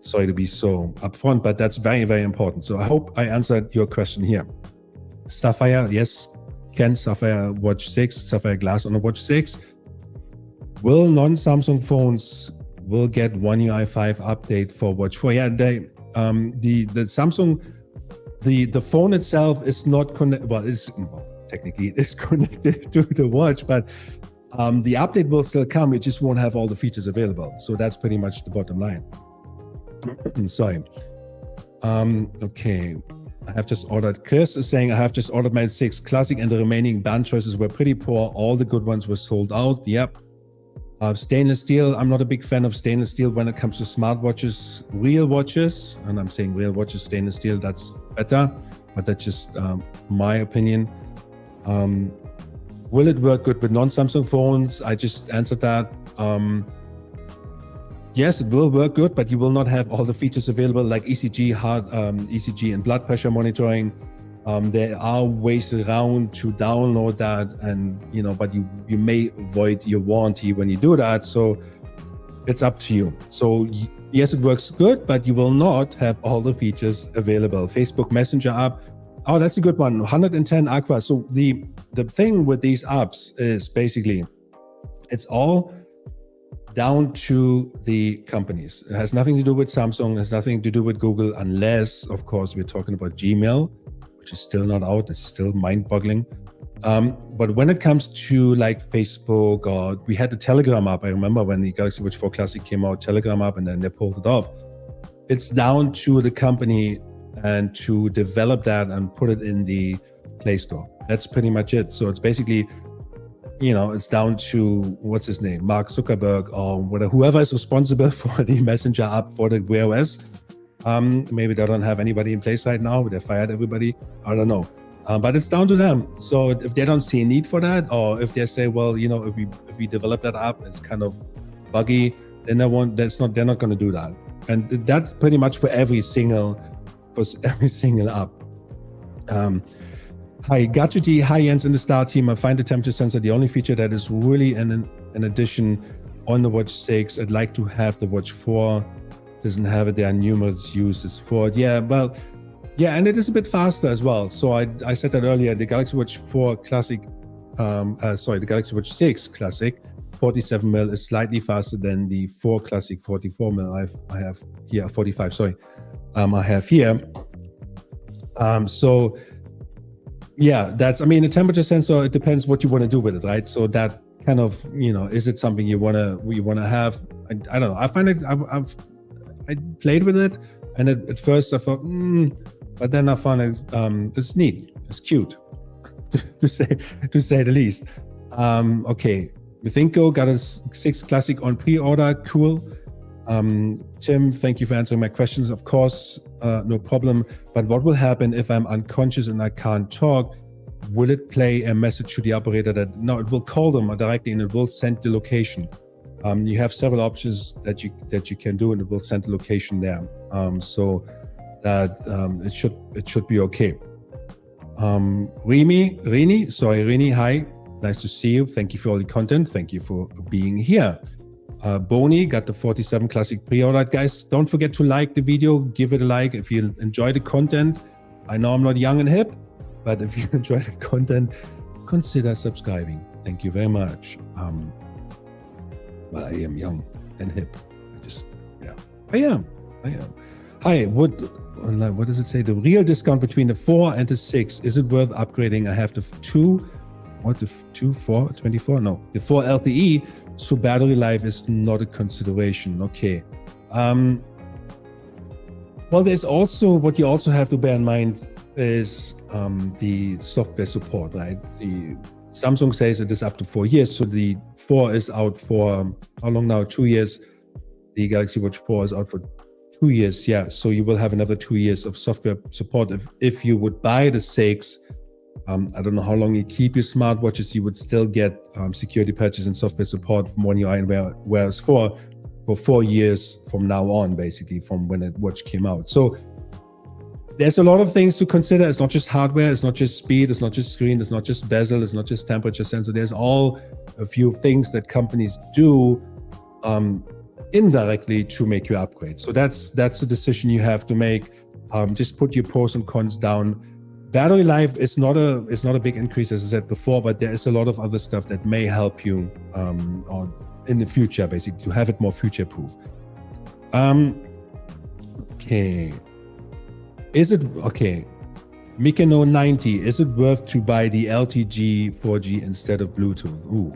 Sorry to be so upfront, but that's very, very important. So I hope I answered your question here. Sapphire, yes, Ken, Sapphire Watch 6, Sapphire Glass on a Watch 6. Will non-Samsung phones will get One UI 5 update for Watch 4? Yeah, the Samsung, the phone itself is not connected. Technically it is connected to the watch, but the update will still come. It just won't have all the features available. So that's pretty much the bottom line. Sorry. Okay. I have just ordered. Chris is saying I have just ordered my 6 Classic and the remaining band choices were pretty poor. All the good ones were sold out. Yep. Stainless steel. I'm not a big fan of stainless steel when it comes to smartwatches. Real watches, and I'm saying real watches, stainless steel, that's better, but that's just my opinion. Will it work good with non-Samsung phones? I just answered that. Yes, it will work good, but you will not have all the features available like ECG, ECG and blood pressure monitoring. There are ways around to download that, and but you may void your warranty when you do that. So it's up to you. So yes, it works good, but you will not have all the features available. Facebook Messenger app. Oh, that's a good one. 110 Aqua. So the thing with these apps is basically it's all down to the companies. It has nothing to do with Samsung, it has nothing to do with Google, unless, of course, we're talking about Gmail, which is still not out. It's still mind-boggling. But when it comes to like Facebook, or we had the Telegram app. I remember when the Galaxy Watch 4 Classic came out, Telegram app, and then they pulled it off. It's down to the company and to develop that and put it in the Play Store. That's pretty much it. So it's basically, it's down to, what's his name, Mark Zuckerberg, or whatever, whoever is responsible for the Messenger app for the Wear OS. Maybe they don't have anybody in place right now. They fired everybody. I don't know. But it's down to them. So if they don't see a need for that, or if they say, well, you know, if we develop that app, it's kind of buggy, then they're not going to do that. And that's pretty much for every single app. Hi, Gatsuti. Hi, Jens in the Star team. I find the temperature sensor the only feature that is really an addition on the Watch 6. I'd like to have the Watch 4. Doesn't have it. There are numerous uses for it. Yeah, well, yeah, and it is a bit faster as well. So I said that earlier. The Galaxy Watch 4 Classic, the Galaxy Watch 6 Classic 47 mil is slightly faster than the 4 Classic 44 mil I have here. 45, sorry, I have here. So yeah, I mean, the temperature sensor, it depends what you want to do with it, right? So that kind of, you know, is it something you want to have? I don't know. I find it, I played with it, and at first I thought, but then I found it, it's neat, it's cute, to say the least. Okay, Mithinko got a 6 Classic on pre-order, cool. Tim, thank you for answering my questions. Of course, no problem. But what will happen if I'm unconscious and I can't talk? Will it play a message to the operator no, it will call them directly and it will send the location. You have several options that you can do, and it will send the location there. So that it should be okay. Rini, hi, nice to see you. Thank you for all the content. Thank you for being here. Boni got the 47 Classic pre-ordered. Guys, don't forget to like the video, give it a like if you enjoy the content. I know I'm not young and hip, but if you enjoy the content, consider subscribing. Thank you very much. Well, I am young and hip. I am. Hi, what does it say? The real discount between the 4 and the 6, is it worth upgrading? I have the 2, what, the 2, 4, 24? No, the 4 LTE. So battery life is not a consideration. Okay. Well, there's also, what you also have to bear in mind is the software support, right? The Samsung says it is up to 4 years. So the 4 is out for, how long now? 2 years. The Galaxy Watch 4 is out for 2 years. Yeah. So you will have another 2 years of software support. If you would buy the 6, I don't know how long you keep your smartwatches, you would still get security patches and software support from 1 UI, whereas for 4 years from now on, basically from when the watch came out. So there's a lot of things to consider. It's not just hardware, it's not just speed, it's not just screen, it's not just bezel, it's not just temperature sensor. There's a few things that companies do indirectly to make you upgrade. So that's a decision you have to make. Just put your pros and cons down. Battery life is not a big increase, as I said before, but there is a lot of other stuff that may help you in the future, basically, to have it more future-proof. Okay. Mikeno 90, is it worth to buy the LTE 4G instead of Bluetooth? Ooh,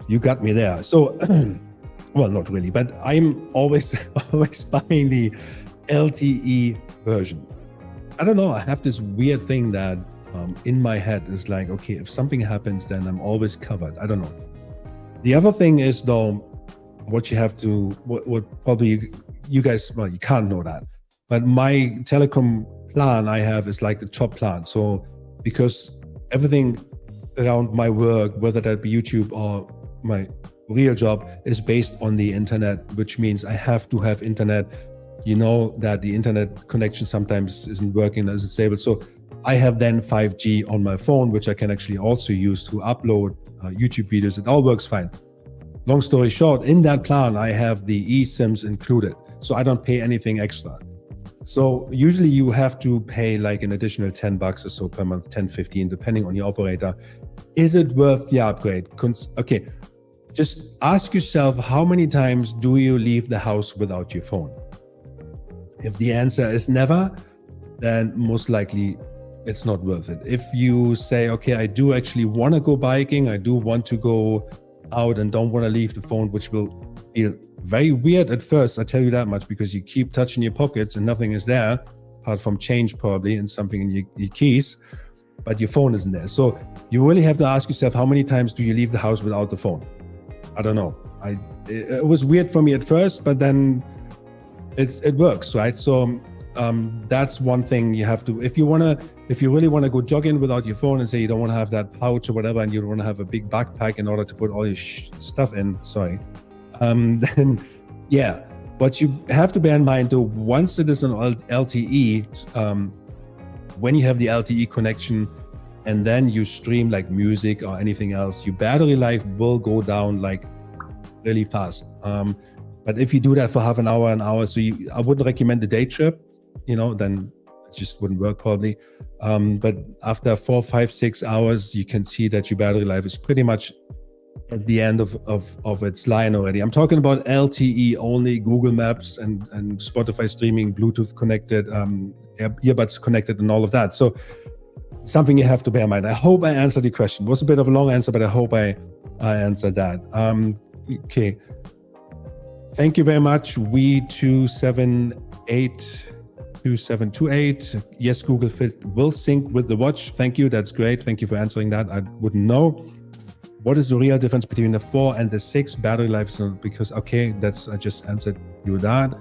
you got me there. So, well, not really, but I'm always buying the LTE version. I don't know, I have this weird thing that in my head is like, okay, if something happens, then I'm always covered. I don't know. The other thing is, though, what you have to, what probably you guys, well, you can't know that, but my telecom plan I have is like the top plan. So because everything around my work, whether that be YouTube or my real job, is based on the internet, which means I have to have internet. You know that the internet connection sometimes isn't working as it's able. So I have then 5G on my phone, which I can actually also use to upload YouTube videos. It all works fine. Long story short, in that plan, I have the eSIMs included. So I don't pay anything extra. So usually you have to pay like an additional $10 or so per month, 10, 15, depending on your operator. Is it worth the upgrade? Okay, just ask yourself, how many times do you leave the house without your phone? If the answer is never, then most likely it's not worth it. If you say, okay, I do actually want to go biking, I do want to go out and don't want to leave the phone, which will feel very weird at first, I tell you that much, because you keep touching your pockets and nothing is there, apart from change probably and something in your keys, but your phone isn't there. So you really have to ask yourself, how many times do you leave the house without the phone? I don't know. It was weird for me at first, but then it works, right? So that's one thing you have to, if you want to if you really want to go jogging without your phone and say you don't want to have that pouch or whatever, and you don't want to have a big backpack in order to put all your stuff in, then yeah. But you have to bear in mind though, once it is on LTE, when you have the LTE connection and then you stream like music or anything else, your battery life will go down like really fast. But if you do that for half an hour, so I wouldn't recommend the day trip, then it just wouldn't work probably. But after 4, 5, 6 hours, you can see that your battery life is pretty much at the end of its line already. I'm talking about LTE only, Google Maps and Spotify streaming, Bluetooth connected, earbuds connected, and all of that. So something you have to bear in mind. I hope I answered the question. It was a bit of a long answer, but I hope I answered that. Okay. Thank you very much. We2782728. Yes, Google Fit will sync with the watch. Thank you. That's great. Thank you for answering that. I wouldn't know. What is the real difference between the 4 and the 6 battery life? So because, okay, I just answered you that.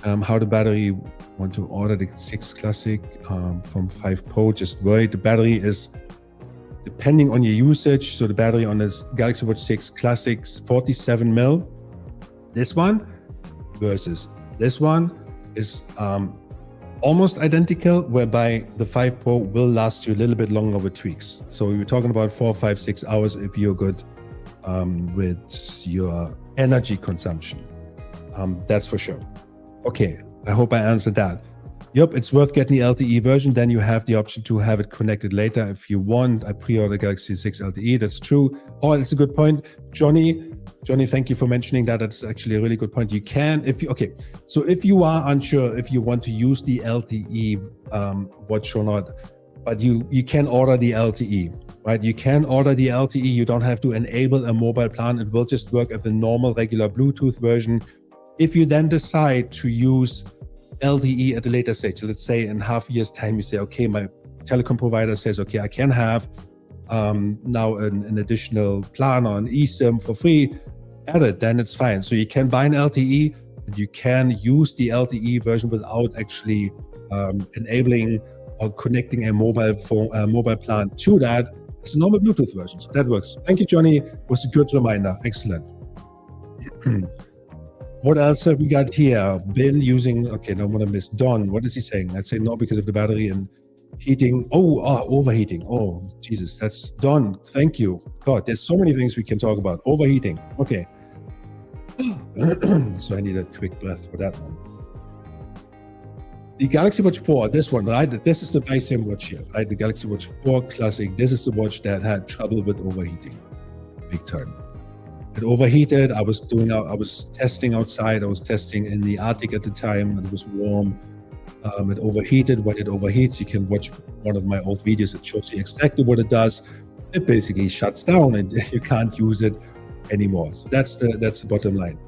How the battery, want to order the 6 Classic from 5 Pro, just wait. The battery is depending on your usage. So the battery on this Galaxy Watch 6 Classic 47 mil. This one versus this one is almost identical, whereby the 5 Pro will last you a little bit longer with tweaks. So we were talking about 4, 5, 6 hours if you're good with your energy consumption. That's for sure. Okay, I hope I answered that. Yep, it's worth getting the LTE version. Then you have the option to have it connected later if you want. I pre-ordered Galaxy 6 LTE. That's true. Oh, that's a good point. Johnny, thank you for mentioning that. That's actually a really good point. You can, so if you are unsure if you want to use the LTE watch or not, but you can order the LTE, right? You can order the LTE. You don't have to enable a mobile plan. It will just work as the normal regular Bluetooth version. If you then decide to use LTE at a later stage, let's say in half a year's time, you say, okay, my telecom provider says, okay, I can have now an additional plan on eSIM for free, add it, then it's fine. So you can buy an LTE and you can use the LTE version without actually enabling or connecting a mobile plan to that. It's a normal Bluetooth version, so that works. Thank you, Johnny. It was a good reminder. Excellent. What else have we got here? Been using, okay, don't want to miss Don. What is he saying? I'd say no because of the battery and heating. Overheating. Oh, Jesus, that's Don. Thank you. God, there's so many things we can talk about. Overheating. Okay. So I need a quick breath for that one. The Galaxy Watch 4, this one, right? This is the very same watch here, right? The Galaxy Watch 4 Classic. This is the watch that had trouble with overheating. Big time. It overheated. I was testing outside. I was testing in the Arctic at the time, and it was warm. It overheated. When it overheats, you can watch one of my old videos. It shows you exactly what it does. It basically shuts down, and you can't use it anymore. So that's the bottom line.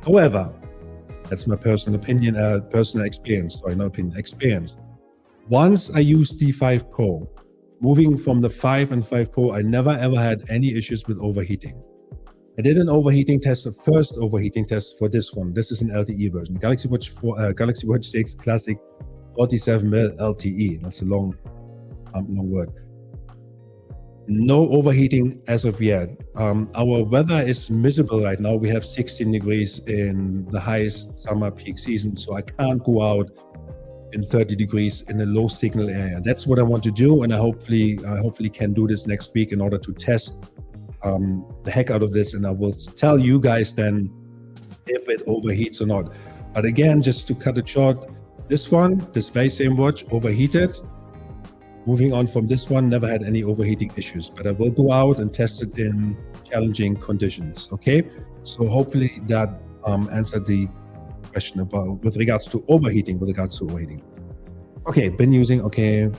However, that's my personal opinion, personal experience. Sorry, not opinion, experience. Once I used the 5 Pro, moving from the 5 and 5 Pro, I never ever had any issues with overheating. I did an overheating test, the first overheating test for this one. This is an LTE version. Galaxy Watch 6 Classic 47 mil LTE. That's a long word. No overheating as of yet. Our weather is miserable right now. We have 16 degrees in the highest summer peak season, so I can't go out in 30 degrees in a low signal area. That's what I want to do, and I hopefully can do this next week in order to test the heck out of this, and I will tell you guys then if it overheats or not. But again, just to cut it short, this very same watch overheated. Moving on from this one, never had any overheating issues, but I will go out and test it in challenging conditions. Okay, so hopefully that answered the question about with regards to overheating. Okay, been using, okay,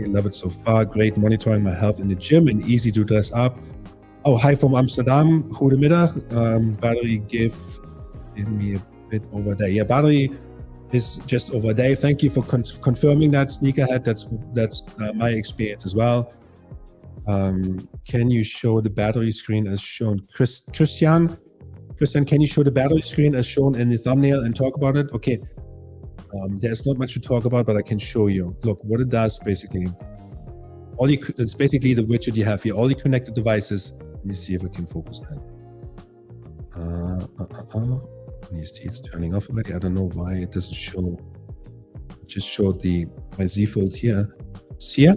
love it so far. Great, monitoring my health in the gym and easy to dress up. Oh, hi from Amsterdam. Goedemiddag. Battery give me a bit over there. Yeah, battery is just over there. Thank you for confirming that, Sneakerhead. That's my experience as well. Can you show the battery screen as shown? Christian, can you show the battery screen as shown in the thumbnail and talk about it? Okay. There's not much to talk about, but I can show you. Look, what it does basically. It's basically the widget you have here. All the connected devices. Let me see if I can focus that. You see it's turning off already. I don't know why it doesn't show. It just showed my Z Fold here. See here?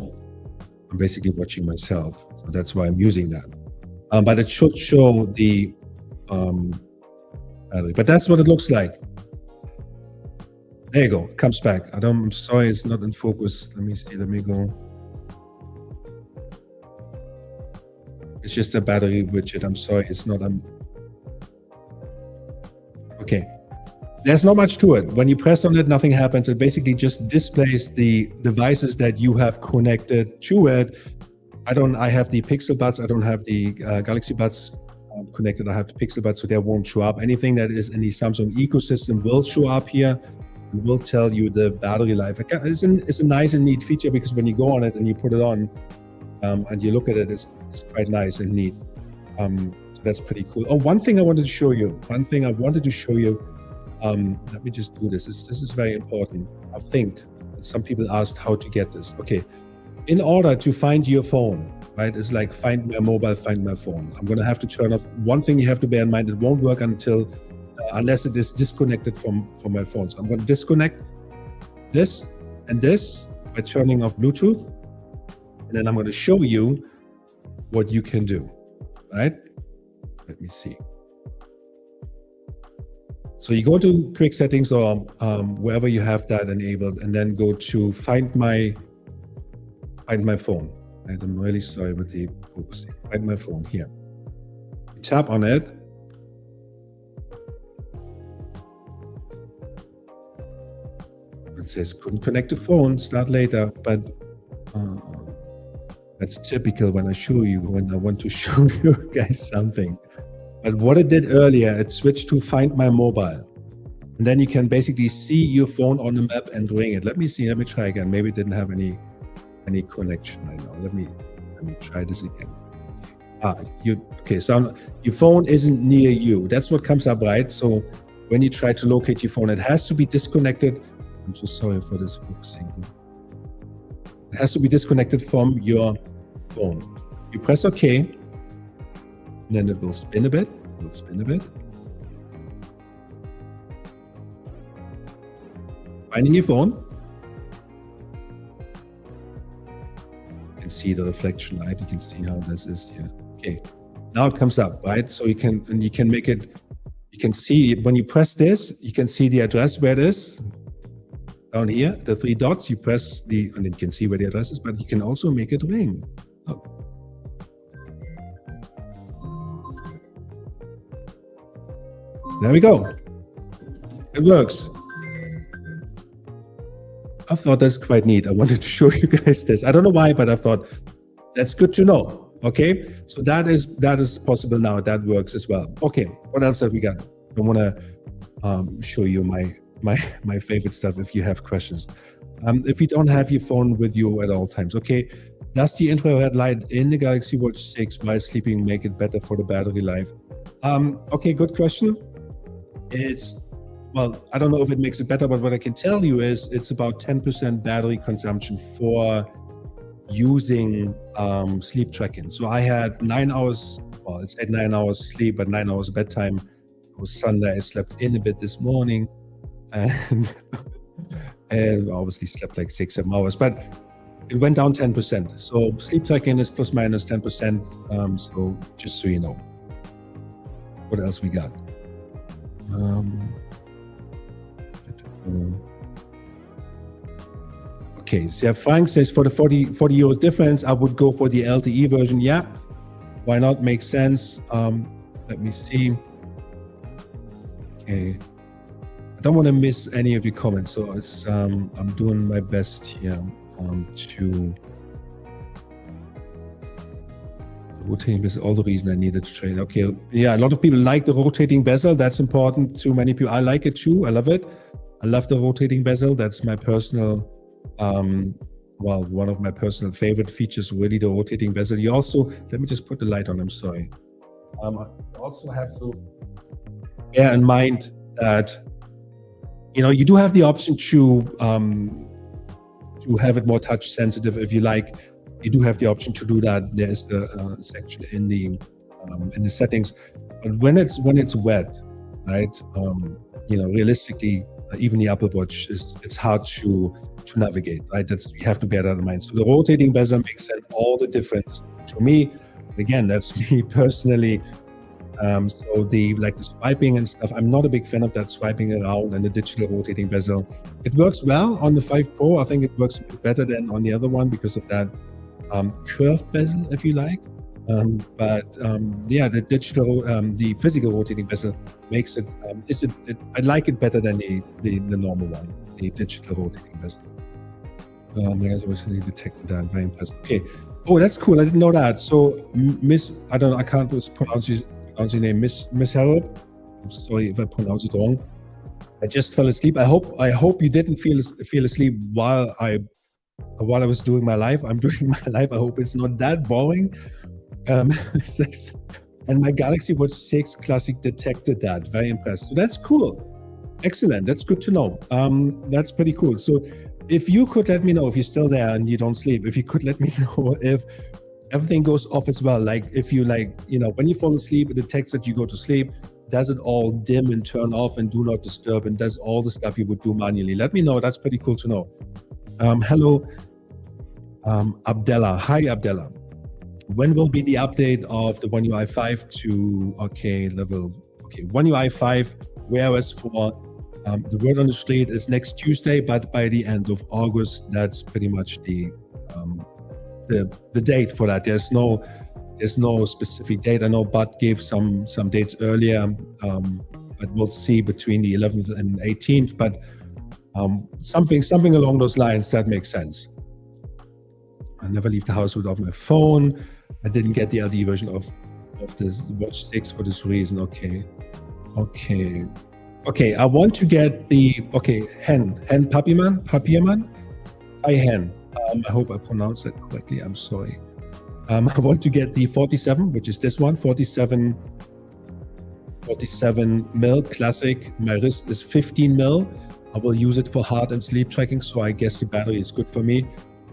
I'm basically watching myself, so that's why I'm using that. But it should show the battery. But that's what it looks like. There you go. It comes back. I'm sorry, it's not in focus. Let me see. Let me go. It's just a battery widget. I'm sorry, it's not. Okay. There's not much to it. When you press on it, nothing happens. It basically just displays the devices that you have connected to it. I have the Pixel Buds. I don't have the Galaxy Buds connected. I have the Pixel Buds, so they won't show up. Anything that is in the Samsung ecosystem will show up here and will tell you the battery life. It's a nice and neat feature because when you go on it and you put it on and you look at it, it's quite nice and neat. So that's pretty cool. Oh, one thing I wanted to show you. Let me just do this. This is very important. I think some people asked how to get this. Okay. In order to find your phone, right? It's like find my mobile, find my phone. I'm going to have to turn off. One thing you have to bear in mind, it won't work unless it is disconnected from my phone. So I'm going to disconnect this and this by turning off Bluetooth. And then I'm going to show you what you can do, right? Let me see. So you go to quick settings or wherever you have that enabled, and then go to find my phone. And I'm really sorry with the focusing. Find my phone here. Tap on it. It says couldn't connect to phone, start later, but that's typical when I want to show you guys something. But what it did earlier, it switched to find my mobile. And then you can basically see your phone on the map and ring it. Let me see, try again. Maybe it didn't have any connection right now. Let me try this again. So your phone isn't near you. That's what comes up, right? So when you try to locate your phone, it has to be disconnected. I'm so sorry for this focusing. It has to be disconnected from your phone. You press OK, and then it will spin a bit. Finding your phone. You can see the reflection light. You can see how this is here. Okay, now it comes up, right? So you can make it. You can see when you press this, you can see the address where it is. Down here, the 3 dots. You press and then you can see where the address is. But you can also make it ring. Oh. There we go. It works. I thought that's quite neat. I wanted to show you guys this. I don't know why, but I thought that's good to know. Okay, so that is possible now. That works as well. Okay, what else have we got? I want to show you my favorite stuff if you have questions. If you don't have your phone with you at all times, okay, does the infrared light in the Galaxy Watch 6 while sleeping make it better for the battery life? Okay, good question. Well, I don't know if it makes it better, but what I can tell you is it's about 10% battery consumption for using sleep tracking. So I had 9 hours, well, it said 9 hours sleep, but 9 hours bedtime. It was Sunday. I slept in a bit this morning and obviously slept like 6-7 hours, but it went down 10%. So sleep tracking is plus minus 10%. So just so you know. What else we got? Okay, so Frank says for the 40 euro difference, I would go for the LTE version. Yeah, why not? Makes sense. Let me see. Okay, I don't want to miss any of your comments, so it's I'm doing my best here to rotating bezel, all the reason I needed to train. Okay, yeah, a lot of people like the rotating bezel. That's important to many people. I like it too. I love it. I love the rotating bezel. That's my personal, one of my personal favorite features, really, the rotating bezel. You also, let me just put the light on, I'm sorry. I also have to bear in mind that You know, you do have the option to have it more touch sensitive if you like. You do have the option to do that. There is the section in the settings. But when it's wet, right? You know, realistically, even the Apple Watch it's hard to navigate, right? You have to bear that in mind. So the rotating bezel makes all the difference to me. Again, that's me personally. So the swiping and stuff, I'm not a big fan of that swiping around and the digital rotating bezel. It works well on the 5 Pro. I think it works a bit better than on the other one because of that curved bezel, if you like. Yeah, the digital, the physical rotating bezel makes it, I like it better than the normal one, the digital rotating bezel. I guess I was detected that. Very impressed. Okay. Oh, that's cool. I didn't know that. So, I don't know. I can't pronounce your name, Miss Harold. I'm sorry if I pronounce it wrong. I just fell asleep. I hope you didn't feel asleep while I was doing my live. I'm doing my live. I hope it's not that boring. And my Galaxy Watch 6 Classic detected that. Very impressed. So that's cool. Excellent. That's good to know. That's pretty cool. So if you could let me know if you're still there and you don't sleep, if you could let me know if everything goes off as well. Like if you when you fall asleep, it detects that you go to sleep. Does it all dim and turn off and do not disturb and does all the stuff you would do manually? Let me know. That's pretty cool to know. Hello, Abdella. Hi, Abdella. When will be the update of the One UI 5 to One UI 5? Whereas for the word on the street is next Tuesday, but by the end of August, that's pretty much the date for that. There's no specific date. I know Bud gave some dates earlier, but we'll see between the 11th and 18th. But something along those lines that makes sense. I never leave the house without my phone. I didn't get the LTE version of the Watch 6 for this reason. Okay. I want to get the Hen Papierman. Hi Hen. I hope I pronounced that correctly. I'm sorry. I want to get the 47, which is this one, 47 mil classic. My wrist is 15 mil. I will use it for heart and sleep tracking, so I guess the battery is good for me.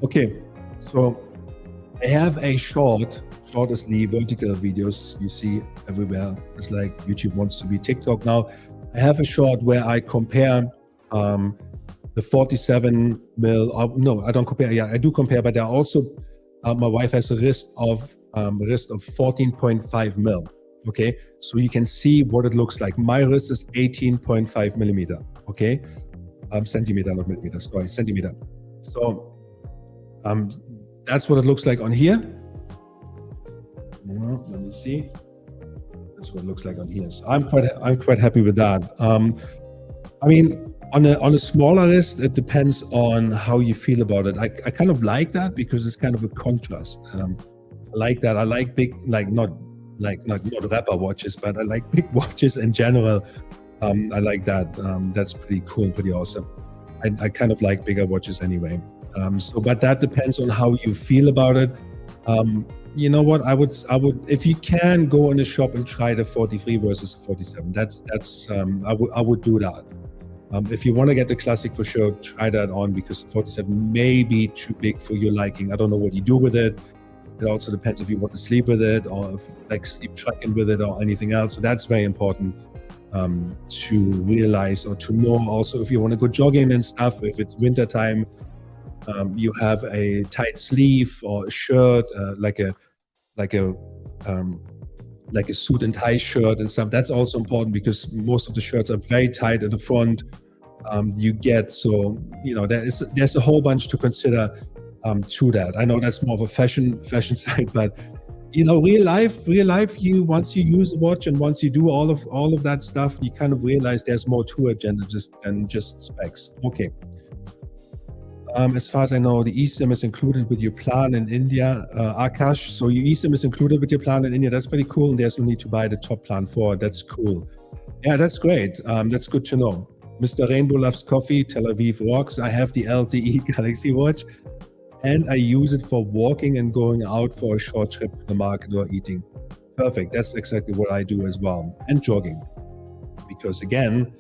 Okay, so I have a short is the vertical videos you see everywhere. It's like YouTube wants to be TikTok now. I have a short where I compare the 47 mil. No, I don't compare. Yeah, I do compare, but there are also my wife has a wrist of 14.5 mil. Okay, so you can see what it looks like. My wrist is 18.5 millimeter. Okay, centimeter, not millimeter. Sorry, centimeter. So that's what it looks like on here. Let me see. That's what it looks like on here. So I'm quite happy with that. I mean, on a smaller wrist, it depends on how you feel about it. I kind of like that because it's kind of a contrast. I like that. I like big, not rapper watches, but I like big watches in general. I like that. That's pretty cool, pretty awesome. I kind of like bigger watches anyway. But that depends on how you feel about it. You know what? I would, if you can go in a shop and try the 43 versus 47. I would do that. If you want to get the classic for sure, try that on because 47 may be too big for your liking. I don't know what you do with it. It also depends if you want to sleep with it or if you like sleep tracking with it or anything else. So that's very important to realize or to know. Also, if you want to go jogging and stuff, if it's winter time, you have a tight sleeve or a shirt, like a suit and tie shirt and stuff. That's also important because most of the shirts are very tight at the front. There's a whole bunch to consider to that. I know that's more of a fashion side, but real life, once you use the watch and once you do all of that stuff, you kind of realize there's more to it than just specs. Okay. As far as I know, the eSIM is included with your plan in India, Akash. So your eSIM is included with your plan in India. That's pretty cool. And there's no need to buy the top plan for it. That's cool. Yeah, that's great. That's good to know. Mr. Rainbow loves coffee. Tel Aviv rocks. I have the LTE Galaxy Watch, and I use it for walking and going out for a short trip to the market or eating. Perfect. That's exactly what I do as well. And jogging. Because again,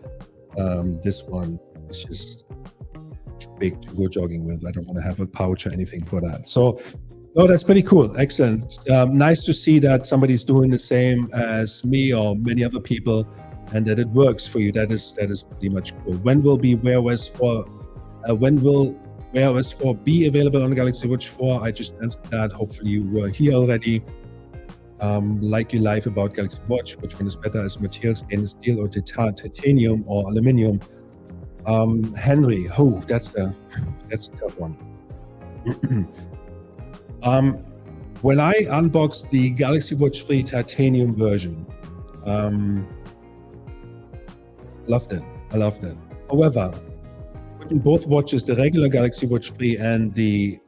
this one It's just too big to go jogging with. I don't want to have a pouch or anything for that. So, no, that's pretty cool. Excellent. Nice to see that somebody's doing the same as me or many other people, and that it works for you. That is pretty much cool. When will Wear OS 4 be available on the Galaxy Watch 4? I just answered that. Hopefully you were here already. Like your life about Galaxy Watch, which one is better as material, stainless steel or titanium or aluminum? Henry, that's a tough one. When I unboxed the Galaxy Watch 3 titanium version, loved it. I loved it. However, putting both watches, the regular Galaxy Watch 3 and the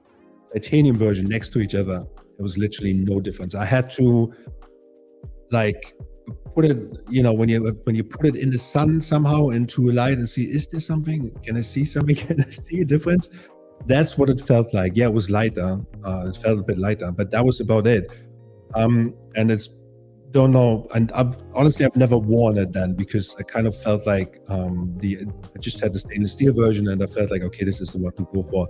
titanium version, next to each other, there was literally no difference. I had to like put it, when you put it in the sun somehow into a light and see, is there something? Can I see something? Can I see a difference? That's what it felt like. Yeah, it was lighter. It felt a bit lighter, but that was about it. And don't know. And honestly, I've never worn it then, because I kind of felt like I just had the stainless steel version, and I felt like, okay, this is the one to go for.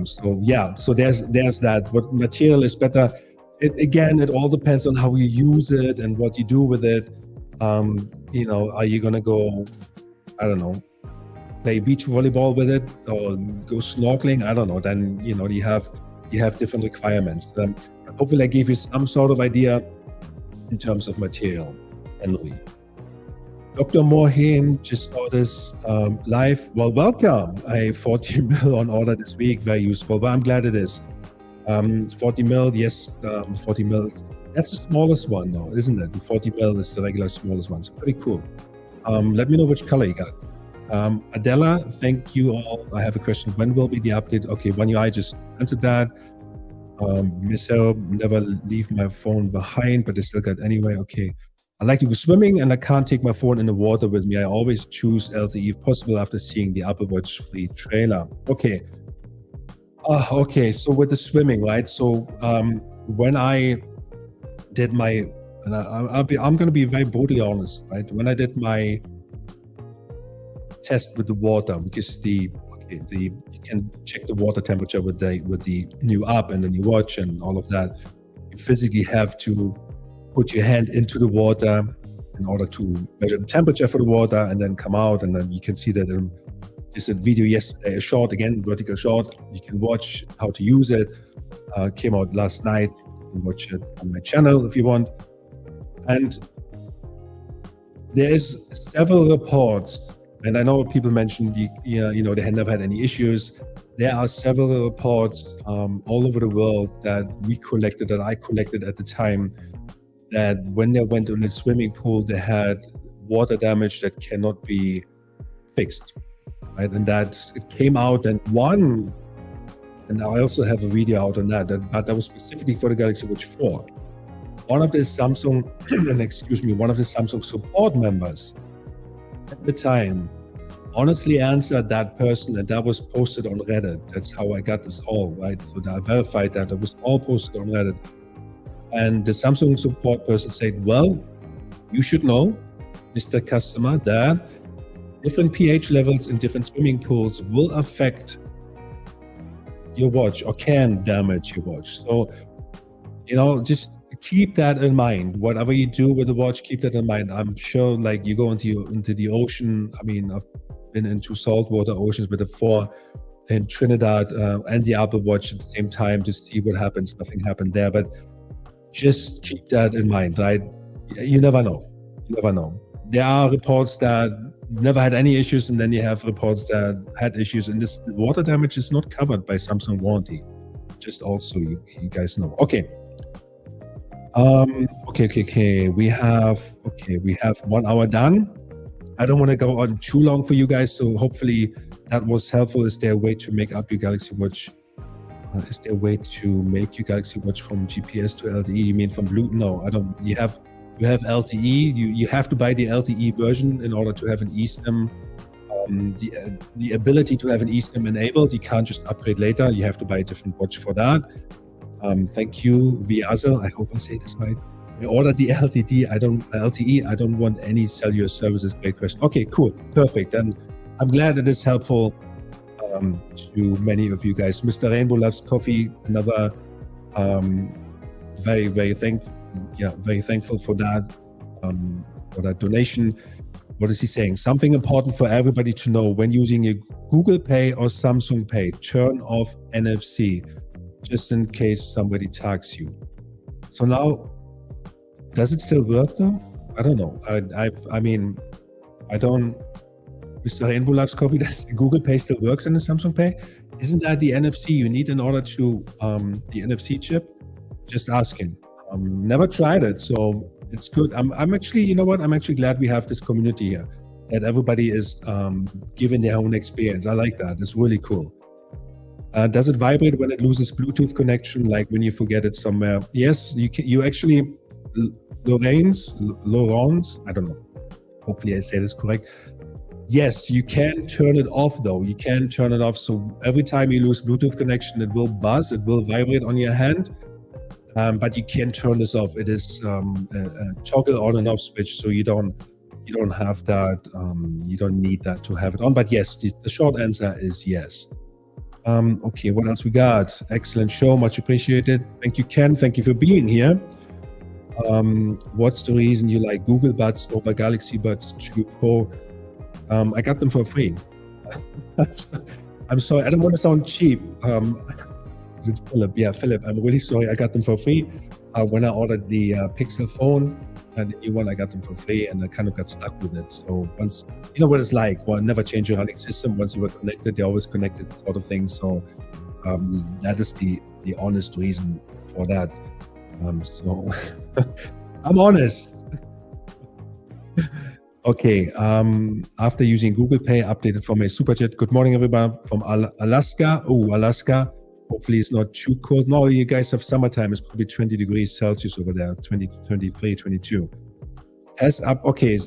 So yeah, so there's that. What material is better? It all depends on how you use it and what you do with it. Are you gonna go, I don't know, play beach volleyball with it or go snorkeling? I don't know. Then you have different requirements. Hopefully, I gave you some sort of idea in terms of material. Henry. Dr. Morhain just saw this live. Well, welcome. A 40 mil on order this week. Very useful, but I'm glad it is. 40 mil, yes, 40 mil. That's the smallest one, though, isn't it? The 40 mil is the regular smallest one. So pretty cool. Let me know which color you got. Adela, thank you all. I have a question. When will be the update? Okay, One UI just answered that. Michelle, never leave my phone behind, but I still got anyway. Okay. I like to go swimming and I can't take my phone in the water with me. I always choose LTE if possible after seeing the Apple Watch 3 trailer. Okay. Okay, so with the swimming, right? So when I did my, and I'm going to be very brutally honest, right? When I did my test with the water, because you can check the water temperature with the new app and the new watch and all of that. You physically have to put your hand into the water in order to measure the temperature for the water and then come out, and then you can see that there's a video yesterday, a short, again, vertical short. You can watch how to use it. Came out last night. You can watch it on my channel if you want. And there is several reports, and I know people mentioned they had never had any issues. There are several reports all over the world that I collected at the time, that when they went in a swimming pool, they had water damage that cannot be fixed, right? And that it came out, and I also have a video out on that, but that was specifically for the Galaxy Watch 4. One of the Samsung support members at the time honestly answered that person, and that was posted on Reddit. That's how I got this all, right? So I verified that it was all posted on Reddit. And the Samsung support person said, well, you should know, Mr. Customer, that different pH levels in different swimming pools will affect your watch or can damage your watch. So, just keep that in mind. Whatever you do with the watch, keep that in mind. I'm sure, like, you go into the ocean. I mean, I've been into saltwater oceans with the 4 in Trinidad and the Apple Watch at the same time to see what happens. Nothing happened there, but just keep that in mind, right? You never know. There are reports that never had any issues, and then you have reports that had issues, and this water damage is not covered by Samsung warranty. Just also you guys know. Okay. Okay. We have 1 hour done. I don't want to go on too long for you guys, so hopefully that was helpful. Is there a way to make up your Galaxy Watch? Is there a way to make your Galaxy Watch from GPS to LTE? You mean from Bluetooth? No, I don't. You have LTE. You have to buy the LTE version in order to have an eSIM. The ability to have an eSIM enabled. You can't just upgrade later. You have to buy a different watch for that. Thank you, Viazel. I hope I say this right. I ordered the LTE. I don't want any cellular services. Great question. Okay, cool, perfect. Then I'm glad it is helpful to many of you guys. Mr. Rainbow loves coffee. Another very thankful for that donation. What is he saying? Something important for everybody to know: when using a Google Pay or Samsung Pay, turn off NFC, just in case somebody tags you. So now, does it still work though? I don't know. I mean, I don't. Mr. Rainbow loves coffee. Does Google Pay still works in the Samsung Pay? Isn't that the NFC you need in order to the NFC chip? Just asking. Never tried it, so it's good. I'm actually, you know what? I'm actually glad we have this community here, that everybody is giving their own experience. I like that. It's really cool. Does it vibrate when it loses Bluetooth connection, like when you forget it somewhere? Yes, you actually, Laurence, I don't know. Hopefully I say this correct. Yes, you can turn it off though. You can turn it off. So every time you lose Bluetooth connection, it will buzz, it will vibrate on your hand. But you can turn this off. It is a toggle on and off switch, so you don't have that. You don't need that to have it on. But yes, the short answer is yes. Okay, what else we got? Excellent show, much appreciated. Thank you, Ken. Thank you for being here. What's the reason you like Google Buds over Galaxy Buds 2 Pro? I got them for free. I'm sorry, I don't want to sound cheap. Is it Philip? Yeah, Philip. I'm really sorry. I got them for free. When I ordered the Pixel phone and the new one, I got them for free, and I kind of got stuck with it. So once, you know what it's like. Well, never change your running system. Once you were connected, they're always connected, sort of thing. So that is the honest reason for that. So I'm honest. Okay, after using Google Pay, updated from a super chat. Good morning, everybody from Alaska. Oh, Alaska. Hopefully it's not too cold. No, you guys have summertime. It's probably 20 degrees Celsius over there, 20, 23, 22. Okay.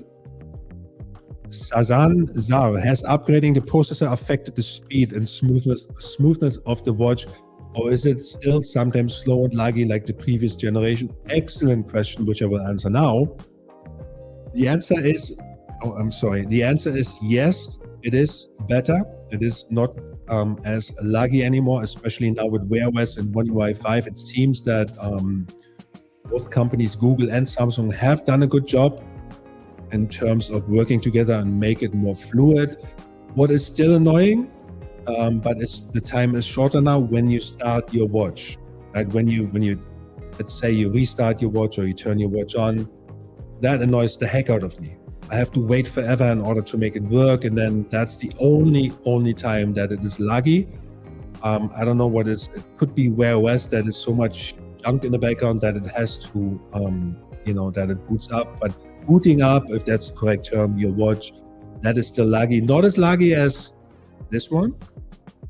Sazan Zar, has upgrading the processor affected the speed and smoothness of the watch, or is it still sometimes slow and laggy like the previous generation? Excellent question, which I will answer now. The answer is, the answer is yes, it is better. It is not as laggy anymore, especially now with Wear OS and One UI 5. It seems that both companies, Google and Samsung, have done a good job in terms of working together and make it more fluid. What is still annoying, but the time is shorter now when you start your watch. Right? When you let's say you restart your watch or you turn your watch on, that annoys the heck out of me. I have to wait forever in order to make it work, and then that's the only time that it is laggy. I don't know what is. It could be Wear OS that is so much junk in the background that it has to, that it boots up. But booting up, if that's the correct term, your watch, that is still laggy. Not as laggy as this one,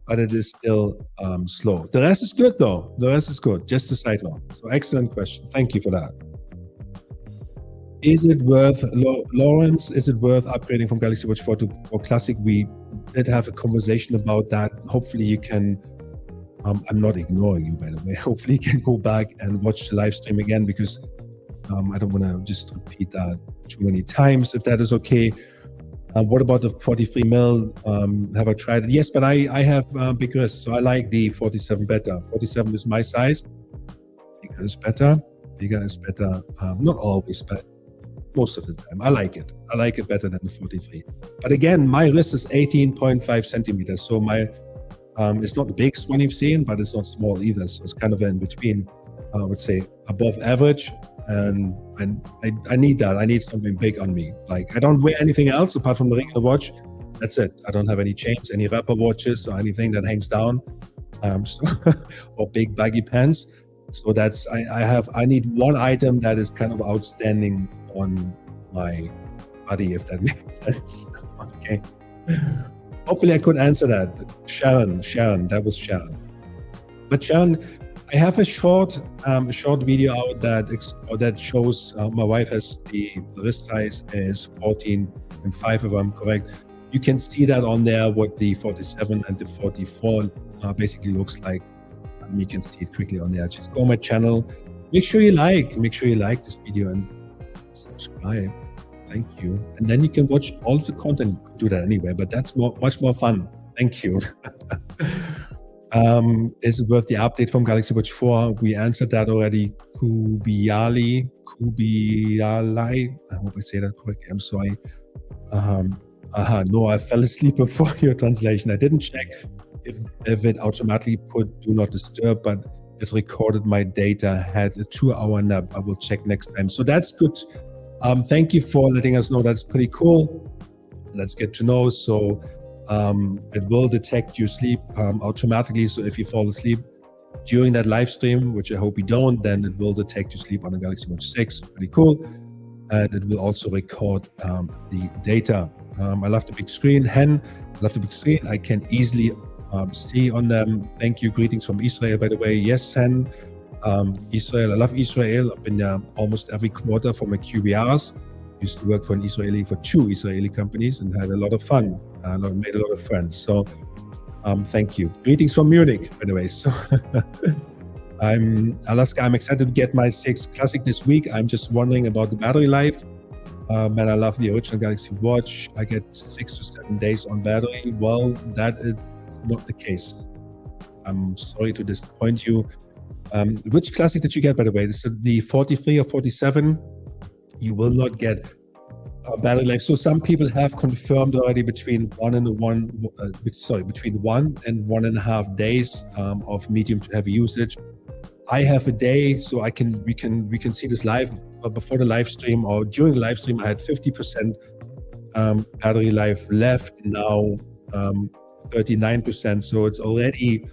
but it is still slow. The rest is good though. The rest is good. Just a side note. So excellent question. Thank you for that. Is it worth, Lawrence, is it worth upgrading from Galaxy Watch 4 to Classic? We did have a conversation about that. Hopefully you can, I'm not ignoring you, by the way. Hopefully you can go back and watch the live stream again, because I don't want to just repeat that too many times, if that is okay. What about the 43 mil? Have I tried it? Yes, but I have big wrists, so I like the 47 better. 47 is my size. Bigger is better. Bigger is better. Not always, but most of the time. I like it. I like it better than the 43. But again, my wrist is 18.5 centimeters. So my, it's not the biggest one you've seen, but it's not small either. So it's kind of in between, I would say above average. And I need that. I need something big on me. Like, I don't wear anything else apart from the ring and the watch. That's it. I don't have any chains, any wrapper watches, or anything that hangs down, or big baggy pants. So that's, I need one item that is kind of outstanding on my body, if that makes sense. Okay. Hopefully I could answer that. Sharon, that was Sharon. But Sharon, I have a short video out that shows my wife has the wrist size is 14 and 5, if I'm correct. You can see that on there, what the 47 and the 44 basically looks like. You can see it quickly on there. Just go on my channel. Make sure you like this video and subscribe. Thank you. And then you can watch all of the content. You could do that anyway, but that's much more fun. Thank you. Is it worth the update from Galaxy Watch 4? We answered that already. Kubiali. I hope I say that correctly. I'm sorry. No, I fell asleep before your translation. I didn't check if it automatically put do not disturb, but it recorded my data, had a 2-hour nap. I will check next time. So that's good. Thank you for letting us know. That's pretty cool. That's good to know. So it will detect your sleep automatically. So if you fall asleep during that live stream, which I hope you don't, then it will detect your sleep on the Galaxy Watch 6. Pretty cool. And it will also record the data. I love the big screen. Hen, I love the big screen. I can easily see on them. Thank you. Greetings from Israel, by the way. Yes, Hen. Israel, I love Israel. I've been there almost every quarter for my QBRs. Used to work for for 2 Israeli companies and had a lot of fun. Made a lot of friends. So thank you. Greetings from Munich, by the way. So Alaska, I'm excited to get my 6 Classic this week. I'm just wondering about the battery life. And I love the original Galaxy Watch. I get 6 to 7 days on battery. Well, that is not the case. I'm sorry to disappoint you. Which Classic did you get, by the way? Is it the 43 or 47? You will not get a battery life. So some people have confirmed already between 1 and 1.5 days of medium to heavy usage. I have a day, so we can see this live. Before the live stream or during the live stream, I had 50% battery life left. Now 39%. So it's already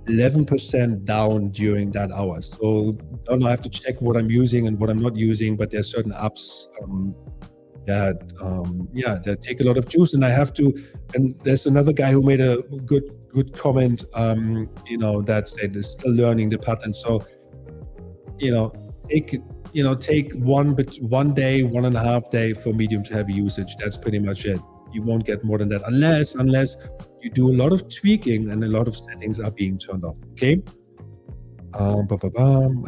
11% down during that hour. So I have to check what I'm using and what I'm not using, but there's certain apps that take a lot of juice, and I have to. And there's another guy who made a good comment. That said, is still learning the pattern. So take one day, 1.5 day for medium to heavy usage. That's pretty much it. You won't get more than that unless you do a lot of tweaking and a lot of settings are being turned off. Okay. I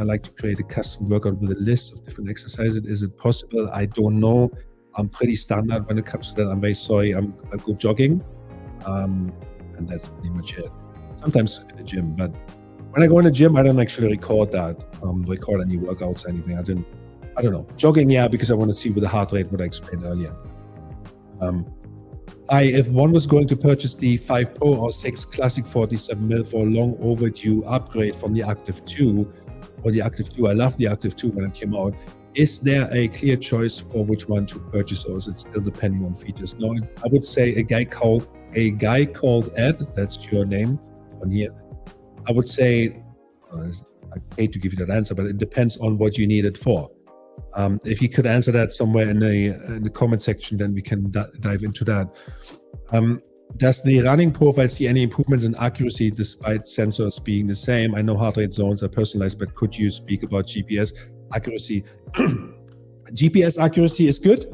like to create a custom workout with a list of different exercises. Is it possible? I don't know. I'm pretty standard when it comes to that. I'm very sorry. I go jogging, and that's pretty much it. Sometimes in the gym, but when I go in the gym, I don't actually record any workouts or anything. I don't know. Jogging, yeah, because I want to see with the heart rate what I explained earlier. If one was going to purchase the 5 Pro or 6 Classic 47mm for a long overdue upgrade from the Active 2 or the Active 2, I love the Active 2 when it came out. Is there a clear choice for which one to purchase, or is it still depending on features? No, I would say a guy called Ed, that's your name on here. I would say, I hate to give you that answer, but it depends on what you need it for. If you could answer that somewhere in the comment section, then we can dive into that. Does the running profile see any improvements in accuracy despite sensors being the same? I know heart rate zones are personalized, but could you speak about GPS accuracy? GPS accuracy is good.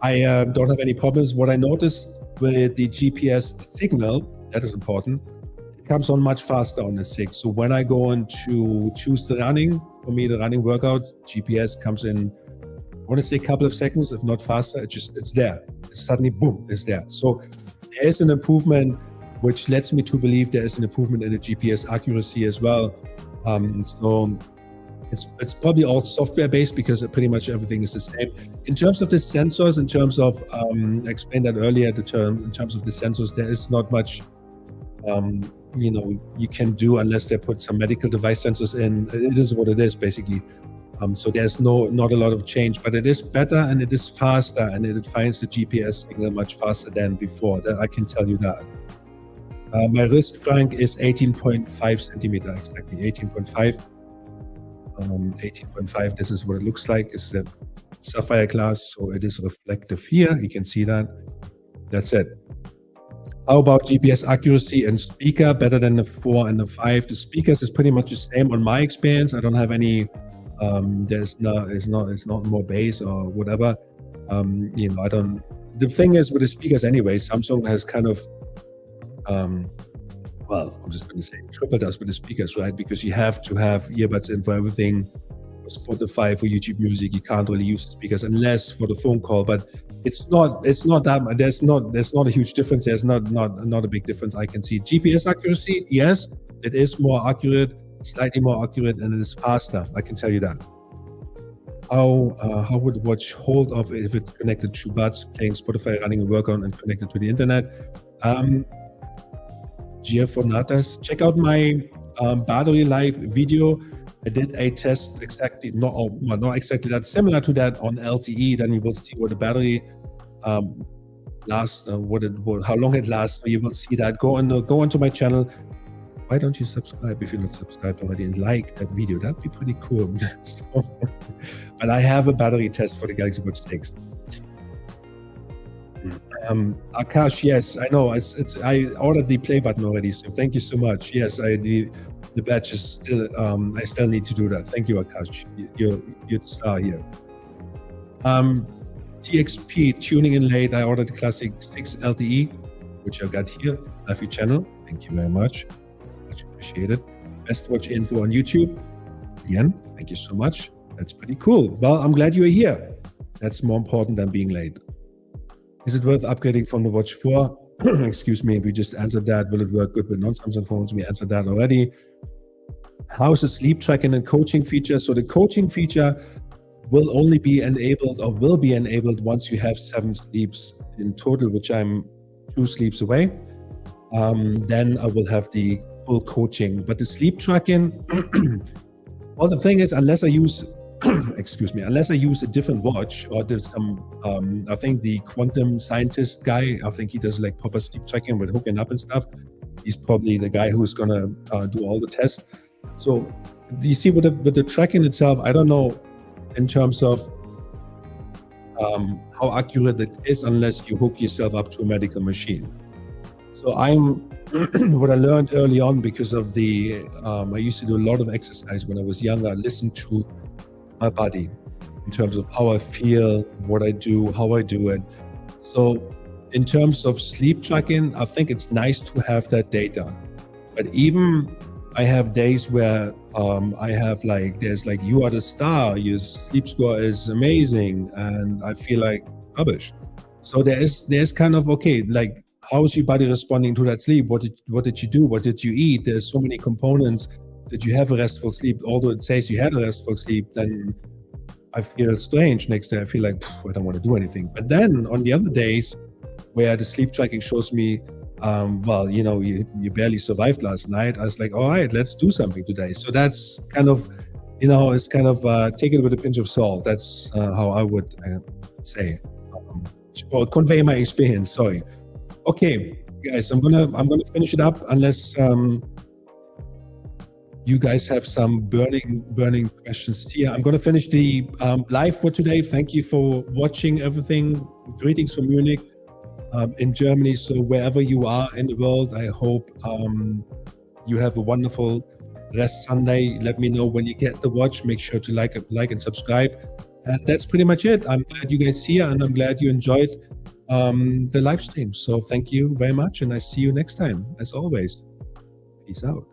I don't have any problems. What I noticed with the GPS signal, that is important, it comes on much faster on the 6. So when I go on to choose the running, for me, the running workout, GPS comes in, I want to say a couple of seconds, if not faster. It's there. It's suddenly, boom, it's there. So there is an improvement, which lets me to believe there is an improvement in the GPS accuracy as well. So it's probably all software-based because pretty much everything is the same. In terms of the sensors, in terms of, I explained that earlier, in terms of the sensors, there is not much you can do unless they put some medical device sensors in. It is what it is, basically. So there's not a lot of change, but it is better and it is faster, and it finds the GPS signal much faster than before. That I can tell you that. My wrist flank is 18.5 centimeter, exactly 18.5. 18.5. This is what it looks like. It's a sapphire glass, so it is reflective here. You can see that. That's it. How about GPS accuracy and speaker? Better than the 4 and the 5. The speakers is pretty much the same on my experience. I don't have any. It's not more bass or whatever. I don't. The thing is with the speakers anyway, Samsung has kind of. I'm just going to say tripled us with the speakers, right? Because you have to have earbuds in for everything. Spotify, for YouTube Music, you can't really use speakers unless for the phone call. But it's not that there's not a huge difference. There's not a big difference I can see. GPS accuracy, yes, it is more accurate, slightly more accurate, and it is faster. I can tell you that. How would watch hold of it if it's connected to buds, playing Spotify, running a workout, and connected to the internet? Gia Fornatas, check out my battery life video. I did a test exactly, not exactly that, similar to that on LTE. Then you will see what the battery lasts, how long it lasts. So you will see that. Go onto my channel. Why don't you subscribe if you're not subscribed already, and like that video? That'd be pretty cool. But I have a battery test for the Galaxy Watch 6. Akash, yes, I know. I ordered the play button already, so thank you so much. Yes, the badge is still. I still need to do that. Thank you, Akash. You're the star here. TXP tuning in late. I ordered the Classic 6 LTE, which I got here. Love your channel. Thank you very much. Much appreciated. Best watch info on YouTube. Again, thank you so much. That's pretty cool. Well, I'm glad you are here. That's more important than being late. Is it worth upgrading from the Watch 4? Excuse me, we just answered that. Will it work good with non-Samsung phones? We answered that already. How's the sleep tracking and coaching feature? So the coaching feature will only be enabled, or will be enabled, once you have 7 sleeps in total, which I'm 2 sleeps away. Then I will have the full coaching. But the sleep tracking, well, the thing is, unless I use unless I use a different watch, or there's some, I think the quantum scientist guy, I think he does like proper sleep tracking with hooking up and stuff. He's probably the guy who's gonna do all the tests. So you see, with the tracking itself, I don't know in terms of how accurate it is unless you hook yourself up to a medical machine. So what I learned early on, because of the, I used to do a lot of exercise when I was younger. I listened to my body in terms of how I feel, what I do, how I do it. So in terms of sleep tracking, I think it's nice to have that data. But even I have days where I have there's you are the star, your sleep score is amazing, and I feel like rubbish. So there's kind of, okay, how is your body responding to that sleep? What did you do? What did you eat? There's so many components. Did you have a restful sleep? Although it says you had a restful sleep, then I feel strange. Next day I feel like I don't want to do anything. But then on the other days where the sleep tracking shows me, well, you barely survived last night, I was like, all right, let's do something today. So that's kind of, it's kind of take it with a pinch of salt. That's how I would say, or convey my experience. Sorry. Okay, guys, I'm gonna finish it up unless you guys have some burning questions here. I'm gonna finish the live for today. Thank you for watching everything. Greetings from Munich, in Germany. So wherever you are in the world, I hope you have a wonderful rest Sunday. Let me know when you get the watch. Make sure to like and subscribe. And that's pretty much it. I'm glad you guys here, and I'm glad you enjoyed the live stream. So thank you very much, and I see you next time. As always, peace out.